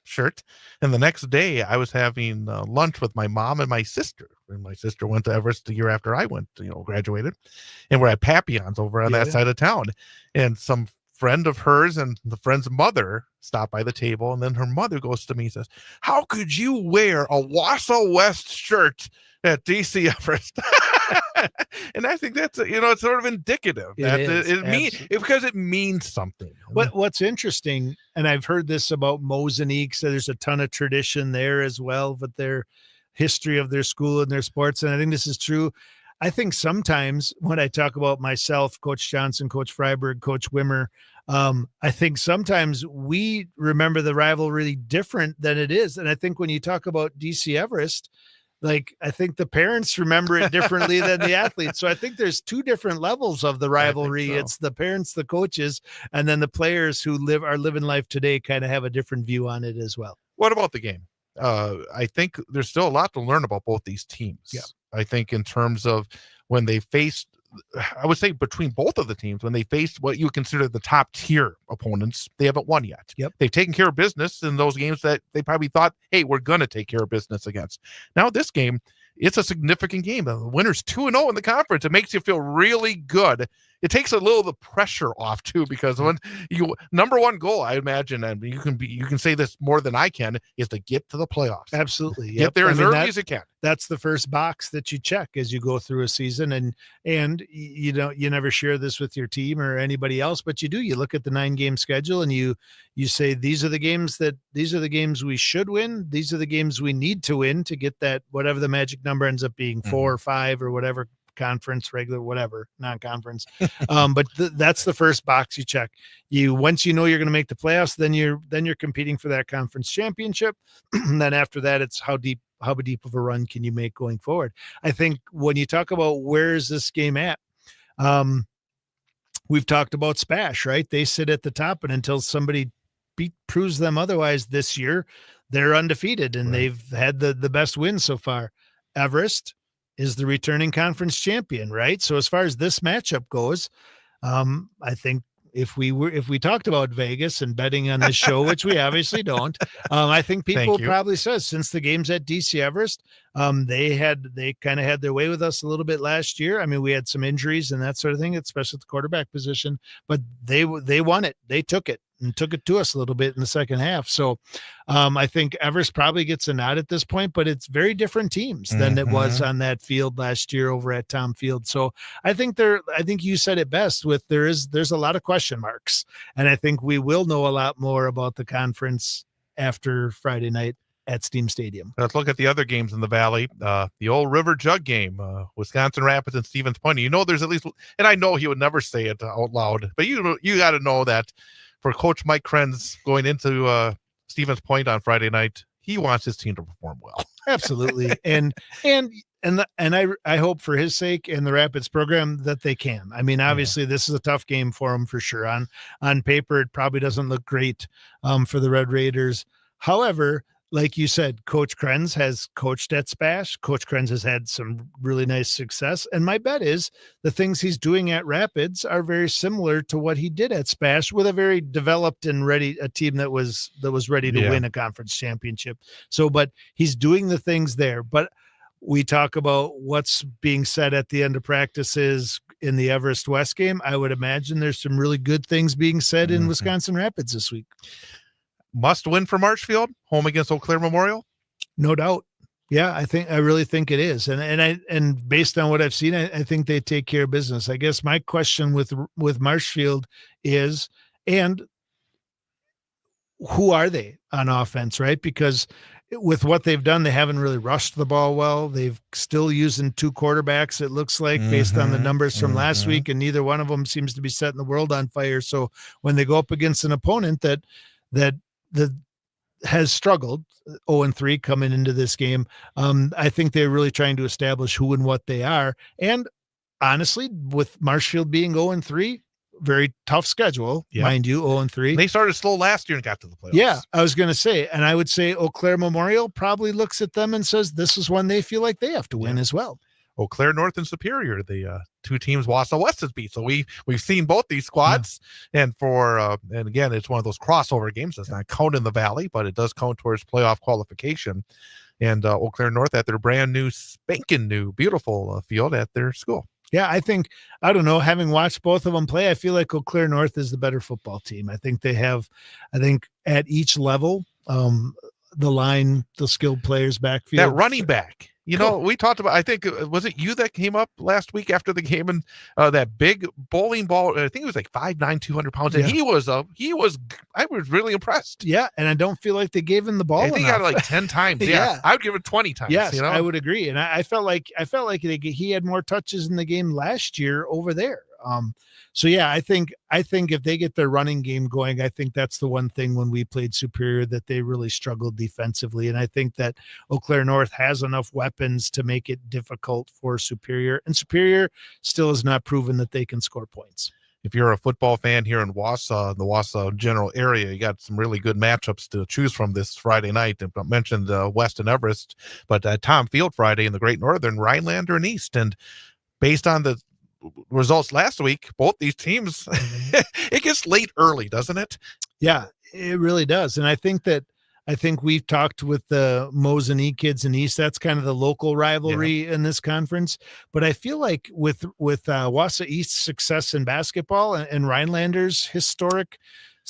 shirt, and the next day I was having lunch with my mom and my sister. And my sister went to Everest the year after I went, graduated, and we're at Papillon's over on that side of town. And some friend of hers and the friend's mother stopped by the table, and then her mother goes to me and says, "How could you wear a Wausau West shirt at DC Everest?" And I think that's it's sort of indicative that because it means something. What's interesting, and I've heard this about Mosenique, so there's a ton of tradition there as well, but their history of their school and their sports, and I think this is true. I think sometimes when I talk about myself, Coach Johnson, Coach Freiberg, Coach Wimmer, I think sometimes we remember the rivalry different than it is. And I think when you talk about DC Everest, like I think the parents remember it differently than the athletes. So I think there's two different levels of the rivalry. So. It's the parents, the coaches, and then the players who are living life today kind of have a different view on it as well. What about the game? I think there's still a lot to learn about both these teams. Yeah. I think in terms of when they faced, I would say between both of the teams, when they faced what you consider the top tier opponents, they haven't won yet. Yep. They've taken care of business in those games that they probably thought, hey, we're going to take care of business against. Now this game, it's a significant game. The winner's 2-0 in the conference. It makes you feel really good. It takes a little of the pressure off too, because when you number one goal, I imagine, and you can say this more than I can, is to get to the playoffs. Absolutely. Get there as early as you can. That's the first box that you check as you go through a season. And you never share this with your team or anybody else, but you do. You look at the 9-game schedule and you say, these are the games we should win. These are the games we need to win to get that, whatever the magic number ends up being, 4 or 5 or whatever, conference, regular, whatever, non-conference. But that's the first box you check. Once you know you're going to make the playoffs, then you're competing for that conference championship. And then after that, it's how deep of a run can you make going forward. I think when you talk about where is this game at, we've talked about Spash, right? They sit at the top, and until somebody proves them otherwise this year, they're undefeated, and they've had the best wins so far. Everest is the returning conference champion, right? So as far as this matchup goes, I think if we talked about Vegas and betting on this show, which we obviously don't, I think people probably says since the game's at DC Everest, they kind of had their way with us a little bit last year. I mean, we had some injuries and that sort of thing, especially at the quarterback position, but they won it. They took it. and took it to us a little bit in the second half. So I think Everest probably gets a nod at this point, but it's very different teams than it was on that field last year over at Tom Field. So I think you said it best with there's a lot of question marks, and I think we will know a lot more about the conference after Friday night at Steam Stadium. Let's look at the other games in the Valley. The old River Jug game, Wisconsin Rapids and Stevens Point. There's at least, and I know he would never say it out loud, but you got to know that for Coach Mike Krenz going into Stevens Point on Friday night, he wants his team to perform well. Absolutely, and I hope for his sake and the Rapids program that they can. I mean, obviously, this is a tough game for them for sure. On paper, it probably doesn't look great for the Red Raiders. However, like you said, Coach Krenz has coached at Spash. Coach Krenz has had some really nice success. And my bet is the things he's doing at Rapids are very similar to what he did at Spash, with a very developed and a team that was ready to win a conference championship. So, but he's doing the things there. But we talk about what's being said at the end of practices in the Everest West game. I would imagine there's some really good things being said in Wisconsin Rapids this week. Must win for Marshfield, home against Eau Claire Memorial. No doubt. Yeah, I really think it is. And based on what I've seen, I think they take care of business. I guess my question with Marshfield is, and who are they on offense, right? Because with what they've done, they haven't really rushed the ball well. They've still using 2 quarterbacks, it looks like, based on the numbers from last week, and neither one of them seems to be setting the world on fire. So when they go up against an opponent that has struggled 0-3 coming into this game, I think they're really trying to establish who and what they are. And honestly, with Marshfield being 0-3, very tough schedule, mind you, 0-3. They started slow last year and got to the playoffs. Yeah, I was going to say, and I would say Eau Claire Memorial probably looks at them and says this is one they feel like they have to win as well. Eau Claire North and Superior, the 2 teams Wausau West has beat. So we've seen both these squads, and again, it's one of those crossover games. Does not count in the Valley, but it does count towards playoff qualification. And Eau Claire North at their brand new, spanking new, beautiful field at their school. Yeah, I don't know, having watched both of them play, I feel like Eau Claire North is the better football team. I think at each level, the line, the skilled players backfield. That running back. We talked about, I think, was it you that came up last week after the game, and that big bowling ball, I think it was like 5'9", 200 pounds. And I was really impressed. Yeah. And I don't feel like they gave him the ball. I think he got it like 10 times. Yeah. I would give it 20 times. Yes, I would agree. And I felt like he had more touches in the game last year over there. So yeah, I think if they get their running game going, I think that's the one thing when we played Superior that they really struggled defensively. And I think that Eau Claire North has enough weapons to make it difficult for Superior, and Superior still has not proven that they can score points. If you're a football fan here in Wausau, the Wausau general area, you got some really good matchups to choose from this Friday night. I mentioned West and Everest, but Tom Field Friday in the Great Northern, Rhinelander and East. And based on the results last week, both these teams, it gets late early, doesn't it? Yeah, it really does. And I think we've talked with the Mose and E kids in East. That's kind of the local rivalry in this conference. But I feel like with Wausau East's success in basketball and Rhinelander's historic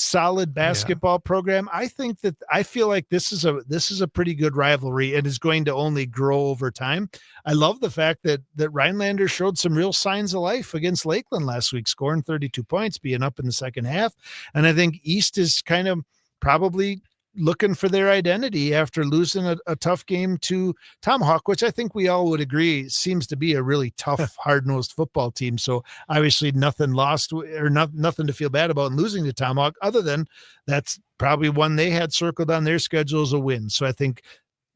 solid basketball program, I feel like this is a pretty good rivalry and is going to only grow over time. I love the fact that Rhinelander showed some real signs of life against Lakeland last week, scoring 32 points, being up in the second half. And I think East is kind of probably looking for their identity after losing a tough game to Tomahawk, which I think we all would agree seems to be a really tough, hard-nosed football team. So obviously nothing lost or nothing to feel bad about in losing to Tomahawk, other than that's probably one they had circled on their schedule as a win. So I think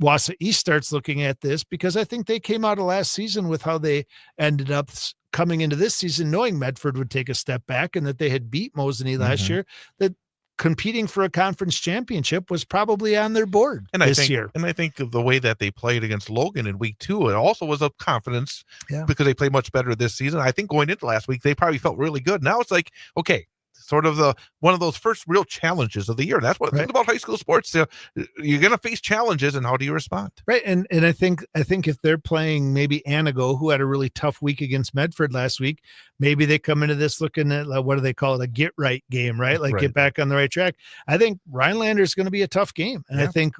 Wausau East starts looking at this because I think they came out of last season with how they ended up coming into this season, knowing Medford would take a step back and that they had beat Mosinee last year, that competing for a conference championship was probably on their board this year. And I think the way that they played against Logan in week 2, it also was a confidence because they played much better this season. I think going into last week, they probably felt really good. Now it's like, okay, sort of one of those first real challenges of the year. That's what I think about high school sports. You're going to face challenges, and how do you respond? Right, and I think if they're playing maybe Anago, who had a really tough week against Medford last week, maybe they come into this looking at what do they call it, a get right game, right? Like get back on the right track. I think Rhinelander is going to be a tough game, and I think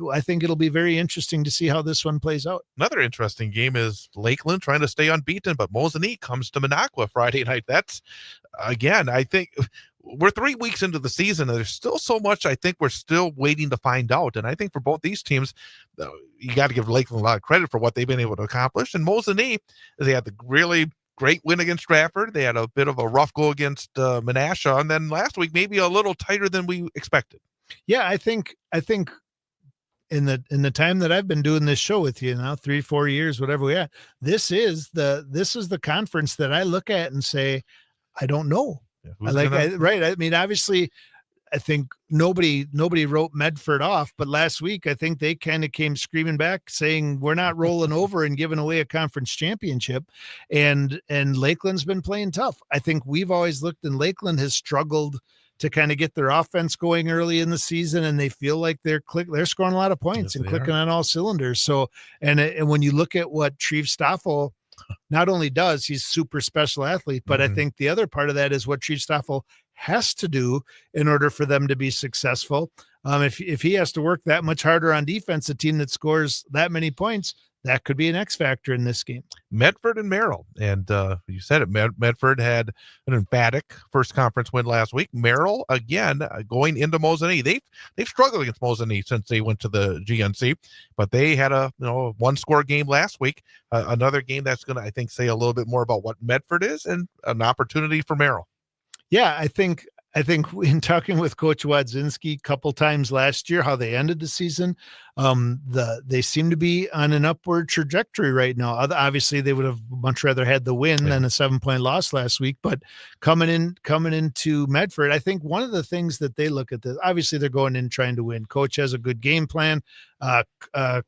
it'll be very interesting to see how this one plays out. Another interesting game is Lakeland trying to stay unbeaten, but Mosinee comes to Minocqua Friday night. That's, again, I think we're 3 weeks into the season, and there's still so much I think we're still waiting to find out. And I think for both these teams, you got to give Lakeland a lot of credit for what they've been able to accomplish. And Mosinee, they had the really great win against Stratford. They had a bit of a rough go against Menasha, and then last week maybe a little tighter than we expected. Yeah, I think in the time that I've been doing this show with you now, 3-4 years, whatever we are, this is the conference that I look at and say, I don't know. I mean, obviously, I think nobody wrote Medford off, but last week I think they kind of came screaming back saying we're not rolling over and giving away a conference championship, and Lakeland's been playing tough. I think we've always looked, and Lakeland has struggled to kind of get their offense going early in the season, and they feel like they're scoring a lot of points and clicking on all cylinders. So, and when you look at what Treve Stoffel not only does, he's super special athlete, but I think the other part of that is what Treve Stoffel has to do in order for them to be successful. If he has to work that much harder on defense, a team that scores that many points, that could be an X factor in this game. Medford and Merrill, and you said it. Medford had an emphatic first conference win last week. Merrill again going into Mosinee. They've struggled against Mosinee since they went to the GNC, but they had a one-score game last week. Another game that's going to, I think, say a little bit more about what Medford is and an opportunity for Merrill. Yeah, I think in talking with Coach Wadzinski a couple times last year, how they ended the season, they seem to be on an upward trajectory right now. Obviously, they would have much rather had the win than a 7-point loss last week. But coming into Medford, I think one of the things that they look at this, obviously they're going in trying to win. Coach has a good game plan.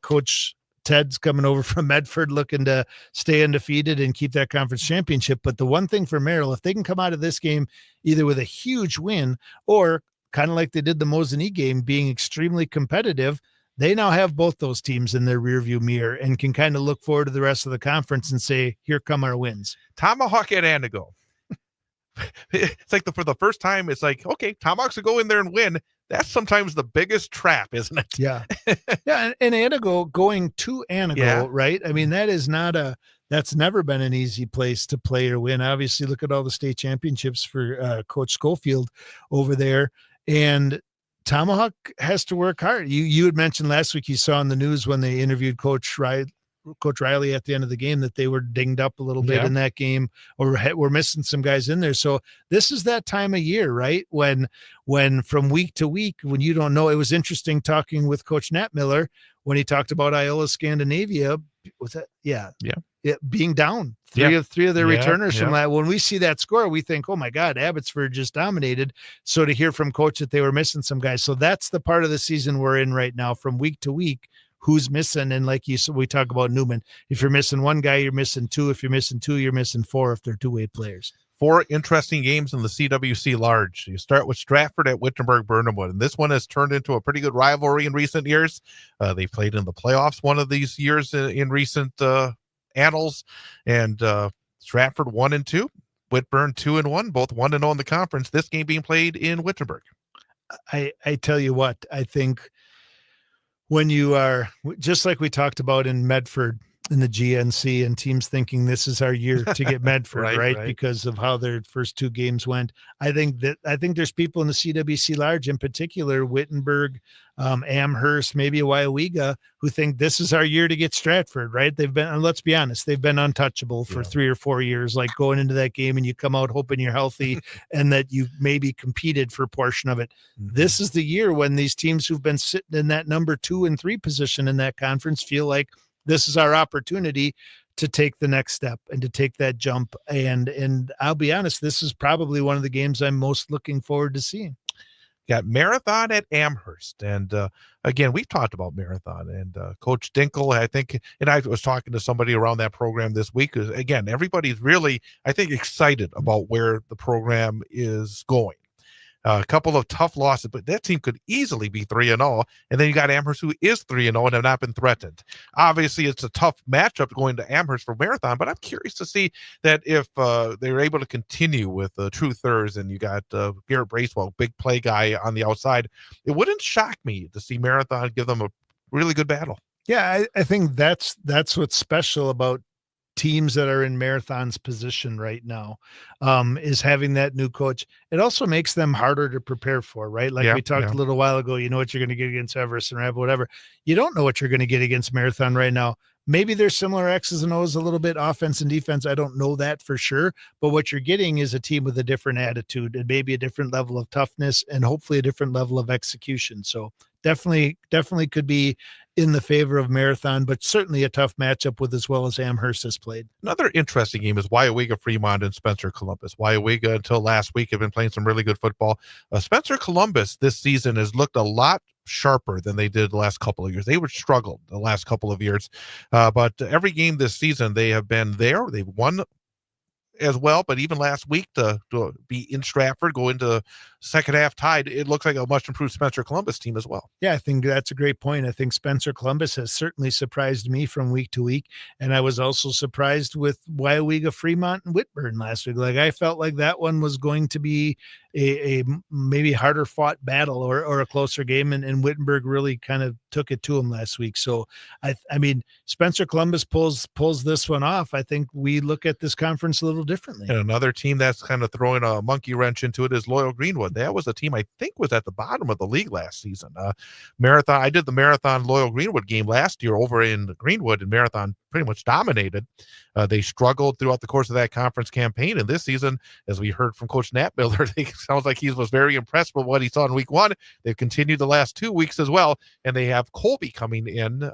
Coach Ted's coming over from Medford looking to stay undefeated and keep that conference championship. But the one thing for Merrill, if they can come out of this game either with a huge win or kind of like they did the Mosinee game, being extremely competitive, they now have both those teams in their rearview mirror and can kind of look forward to the rest of the conference and say, here come our wins. Tomahawk at Anago. It's like for the first time, it's like, okay, Tomahawks will go in there and win. That's sometimes the biggest trap, isn't it? Yeah. Yeah. And Anago, going to Anago, right? I mean, that's never been an easy place to play or win. Obviously, look at all the state championships for Coach Schofield over there. And Tomahawk has to work hard. You had mentioned last week, you saw in the news when they interviewed Coach Riley at the end of the game that they were dinged up a little bit in that game, or we're missing some guys in there. So this is that time of year, right? When from week to week, when you don't know. It was interesting talking with Coach Nat Miller when he talked about Iola Scandinavia. Was that? Yeah. Being down three of their returners from that. When we see that score, we think, oh my God, Abbotsford just dominated. So to hear from Coach that they were missing some guys. So that's the part of the season we're in right now, from week to week. Who's missing? And like you said, we talk about Newman. If you're missing one guy, you're missing two. If you're missing two, you're missing four if they're two-way players. 4 interesting games in the CWC Large. You start with Stratford at Wittenberg-Burnhamwood, and this one has turned into a pretty good rivalry in recent years. They played in the playoffs one of these years in recent annals, and Stratford 1-2, Whitburn 2-1, both 1-0 in the conference. This game being played in Wittenberg. I tell you what, I think when you are, just like we talked about in Medford in the GNC, and teams thinking this is our year to get Medford, right? Because of how their first 2 games went. I think there's people in the CWC Large, in particular, Wittenberg, Amherst, maybe Waiwega, who think this is our year to get Stratford, right? They've been, and let's be honest, they've been untouchable for 3 or 4 years, like going into that game and you come out hoping you're healthy and that you maybe competed for a portion of it. This is the year when these teams who've been sitting in that number 2 and 3 position in that conference feel like this is our opportunity to take the next step and to take that jump. And I'll be honest, this is probably one of the games I'm most looking forward to seeing. Got Marathon at Amherst. And again, we've talked about Marathon, and Coach Dinkel, I think, and I was talking to somebody around that program this week. Again, everybody's really, I think, excited about where the program is going. A couple of tough losses, but that team could easily be 3-0. And then you got Amherst, who is 3-0 and have not been threatened. Obviously, it's a tough matchup going to Amherst for Marathon, but I'm curious to see that if they're able to continue with True Thurs and you got Garrett Bracewell, big play guy on the outside, it wouldn't shock me to see Marathon give them a really good battle. Yeah, I think that's what's special about teams that are in Marathon's position right now, is having that new coach. It also makes them harder to prepare for, right? Like we talked a little while ago, you know what you're going to get against Everest and Rabb, whatever. You don't know what you're going to get against Marathon right now. Maybe there's similar X's and O's a little bit, offense and defense. I don't know that for sure, but what you're getting is a team with a different attitude and maybe a different level of toughness and hopefully a different level of execution. So definitely could be in the favor of Marathon, but certainly a tough matchup with as well as Amherst has played. Another interesting game is Weyauwega Fremont and Spencer Columbus. Weyauwega until last week have been playing some really good football. Spencer Columbus this season has looked a lot sharper than they did the last couple of years. They were struggled the last couple of years, but every game this season they have been there. They've won as well, but even last week to be in Stratford, go into second half tied, it looks like a much improved Spencer Columbus team as well. Yeah, I think that's a great point. I think Spencer Columbus has certainly surprised me from week to week, and I was also surprised with Weyauwega Fremont and Whitburn last week. Like I felt like that one was going to be a maybe harder fought battle or a closer game, and Wittenberg really kind of took it to him last week. So I mean, Spencer Columbus pulls this one off. I think we look at this conference a little differently. And another team that's kind of throwing a monkey wrench into it is Loyal Greenwood. That was a team I think was at the bottom of the league last season. Marathon, I did the Marathon Loyal Greenwood game last year over in Greenwood, and Marathon pretty much dominated. They struggled throughout the course of that conference campaign, and this season, as we heard from Coach Nat Miller, it sounds like he was very impressed with what he saw in week one. They've continued the last 2 weeks as well, and they have Colby coming in.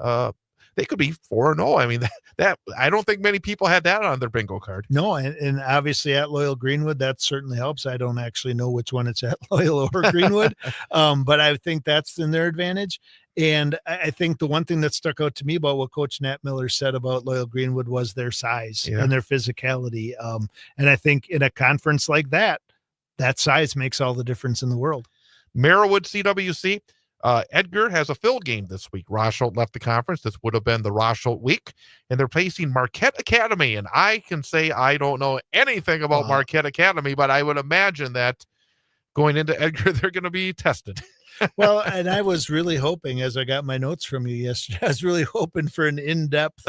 They could be 4-0. I mean, that I don't think many people had that on their bingo card. No, and obviously at Loyal Greenwood, that certainly helps. I don't actually know which one it's at, Loyal or Greenwood, but I think that's in their advantage. And I think the one thing that stuck out to me about what Coach Nat Miller said about Loyal Greenwood was their size and their physicality. And I think in a conference like that, that size makes all the difference in the world. Merriwood CWC. Edgar has a field game this week. Rosholt left the conference. This would have been the Rosholt week, and they're facing Marquette Academy. And I can say I don't know anything about Marquette Academy, but I would imagine that going into Edgar, they're going to be tested. Well, and I was really hoping, as I got my notes from you yesterday, I was really hoping for an in-depth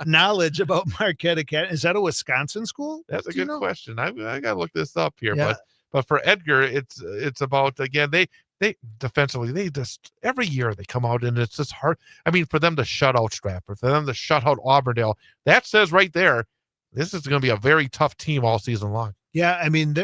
knowledge about Marquette Academy. Is that a Wisconsin school? That's a good question. I got to look this up here, but for Edgar, it's about, again, they defensively, they just every year they come out and it's just hard. I mean, for them to shut out Stratford, for them to shut out Auburndale, that says right there, this is going to be a very tough team all season long. Yeah, I mean,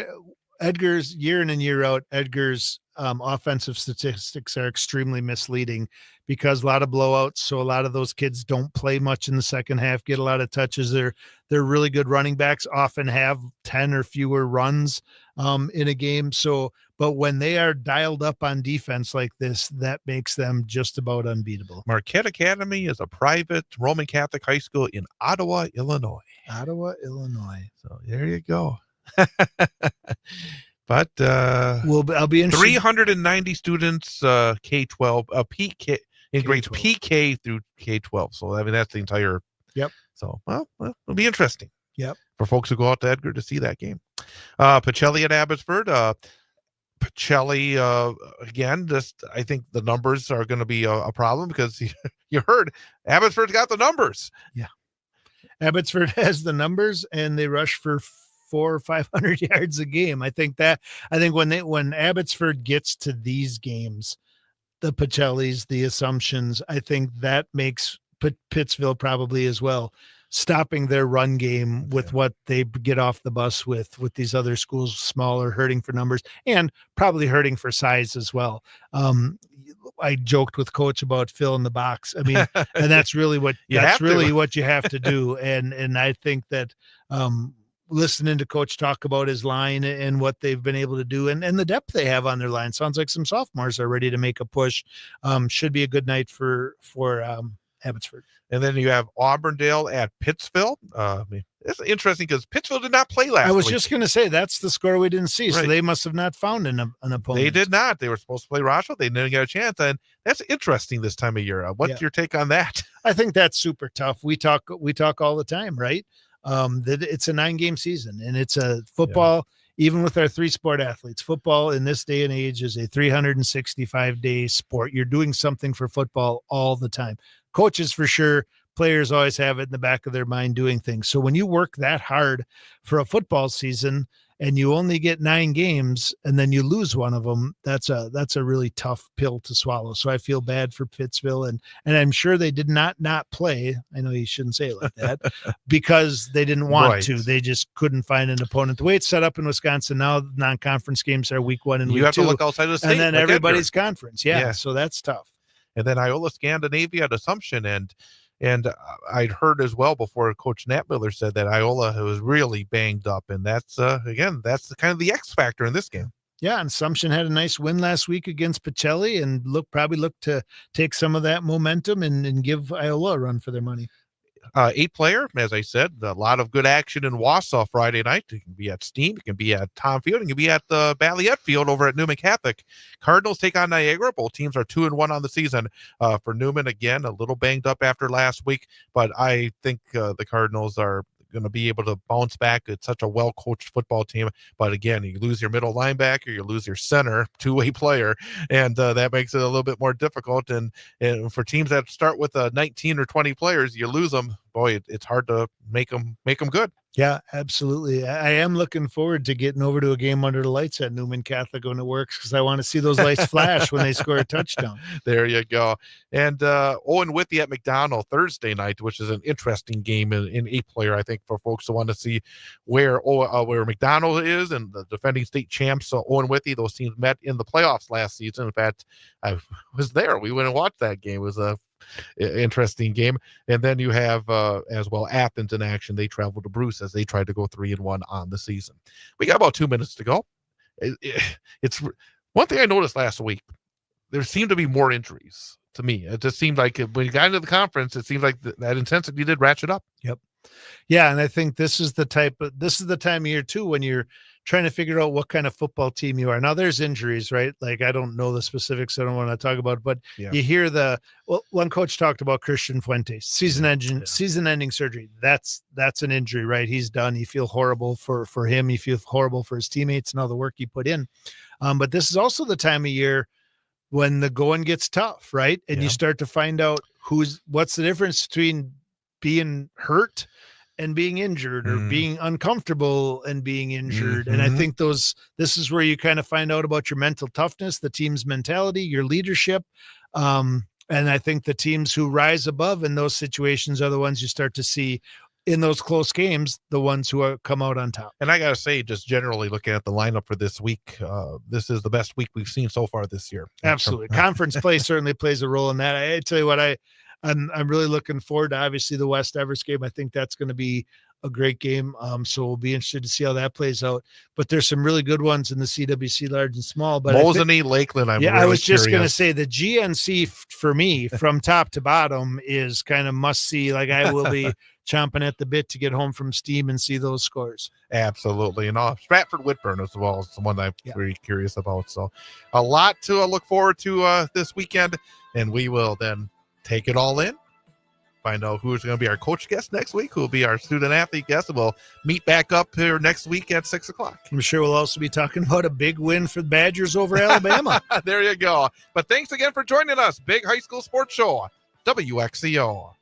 Edgar's year in and year out, Edgar's offensive statistics are extremely misleading because a lot of blowouts. So a lot of those kids don't play much in the second half, get a lot of touches. They're really good running backs, often have 10 or fewer runs in a game. So, but when they are dialed up on defense like this, that makes them just about unbeatable. Marquette Academy is a private Roman Catholic high school in Ottawa, Illinois. Ottawa, Illinois. So there you go. But I'll be interested. 390 students, K-12, PK in grades PK through K-12. So I mean that's the entire. Yep. So well, it'll be interesting. Yep. For folks who go out to Edgar to see that game. Pacelli at Abbotsford. Pacelli again. Just I think the numbers are going to be a problem because you heard Abbotsford's got the numbers. Yeah. Abbotsford has the numbers and they rush for 400 or 500 yards a game. I think when Abbotsford gets to these games, the Pacellis, the Assumptions, I think that makes Pittsville probably as well, stopping their run game with what they get off the bus with these other schools, smaller, hurting for numbers and probably hurting for size as well. I joked with Coach about fill in the box. I mean, and that's really what you have to do. And I think that listening to Coach talk about his line and what they've been able to do and the depth they have on their line, sounds like some sophomores are ready to make a push. Should be a good night for Abbotsford. And then you have Auburndale at Pittsville. It's interesting because Pittsville did not play last I was week. just going to say that's the score we didn't see. So Right. they must have not found an opponent. They did not. They were supposed to play Rochelle. They didn't get a chance. And that's interesting this time of year. What's Yeah. your take on that? I think that's super tough. We talk all the time, right? That it's a 9-game season and it's a football, even with our 3-sport athletes, football in this day and age is a 365-day sport. You're doing something for football all the time. Coaches for sure, players always have it in the back of their mind doing things. So when you work that hard for a football season and you only get 9 games and then you lose one of them, that's a really tough pill to swallow. So I feel bad for Pittsville, and I'm sure they did not play. I know you shouldn't say it like that because they didn't want Right. to. They just couldn't find an opponent. The way it's set up in Wisconsin now, non-conference games are week 1 and You week have 2, to look outside of the state. and then like Edgar. everybody's conference. Yeah, Yeah. so that's tough. And then Iola Scandinavia at Assumption. And I'd heard as well before Coach Nat Miller said that Iola was really banged up. And that's, again, that's the kind of the X factor in this game. Yeah, and Assumption had a nice win last week against Pacelli and probably look to take some of that momentum and give Iola a run for their money. 8-player, as I said, a lot of good action in Wausau Friday night. It can be at Steam, it can be at Tom Field, it can be at the Balliet Field over at Newman Catholic. Cardinals take on Niagara. Both teams are 2-1 on the season. For Newman, again, a little banged up after last week, but I think the Cardinals are going to be able to bounce back. It's such a well-coached football team, but again, you lose your middle linebacker, you lose your center, 2-way player, and that makes it a little bit more difficult. And for teams that start with 19 or 20 players, you lose them. Boy, it's hard to make them good. Yeah, absolutely. I am looking forward to getting over to a game under the lights at Newman Catholic when it works, because I want to see those lights flash when they score a touchdown. There you go. And Owen Withy at McDonald Thursday night, which is an interesting game in 8-player, I think, for folks who want to see where McDonald is and the defending state champs. So Owen Withy, those teams met in the playoffs last season. In fact, I was there. We went and watched that game. It was a interesting game. And then you have as well Athens in action. They travel to Bruce as they try to go 3-1 on the season. We got about 2 minutes to go. It's one thing I noticed last week. There seemed to be more injuries to me. It just seemed like when you got into the conference, it seemed like that intensity did ratchet up. Yep. Yeah, and I think this is the time of year too when you're trying to figure out what kind of football team you are. Now there's injuries, right? Like I don't know the specifics. I don't want to talk about it, but you hear one coach talked about Christian Fuentes, season-ending surgery. That's an injury, right? He's done. You feel horrible for him. You feel horrible for his teammates and all the work he put in. But this is also the time of year when the going gets tough, right? And you start to find out what's the difference between being hurt and being injured, or being uncomfortable and being injured. And I think this is where you kind of find out about your mental toughness, the team's mentality, your leadership. And I think the teams who rise above in those situations are the ones you start to see in those close games, the ones who come out on top. And I got to say, just generally looking at the lineup for this week, this is the best week we've seen so far this year. Absolutely. Conference play certainly plays a role in that. I tell you what, I'm really looking forward to obviously the West Everest game. I think that's going to be a great game. So we'll be interested to see how that plays out. But there's some really good ones in the CWC large and small. But Mosinee, Lakeland, I was just going to say the GNC for me from top to bottom is kind of must see. Like I will be chomping at the bit to get home from Steam and see those scores. Absolutely. And Stratford Whitburn as well is the one I'm very curious about. So a lot to look forward to this weekend. And we will then take it all in, find out who's going to be our coach guest next week, who will be our student athlete guest, and we'll meet back up here next week at 6:00. I'm sure we'll also be talking about a big win for the Badgers over Alabama. There you go. But thanks again for joining us. Big High School Sports Show, WXCO.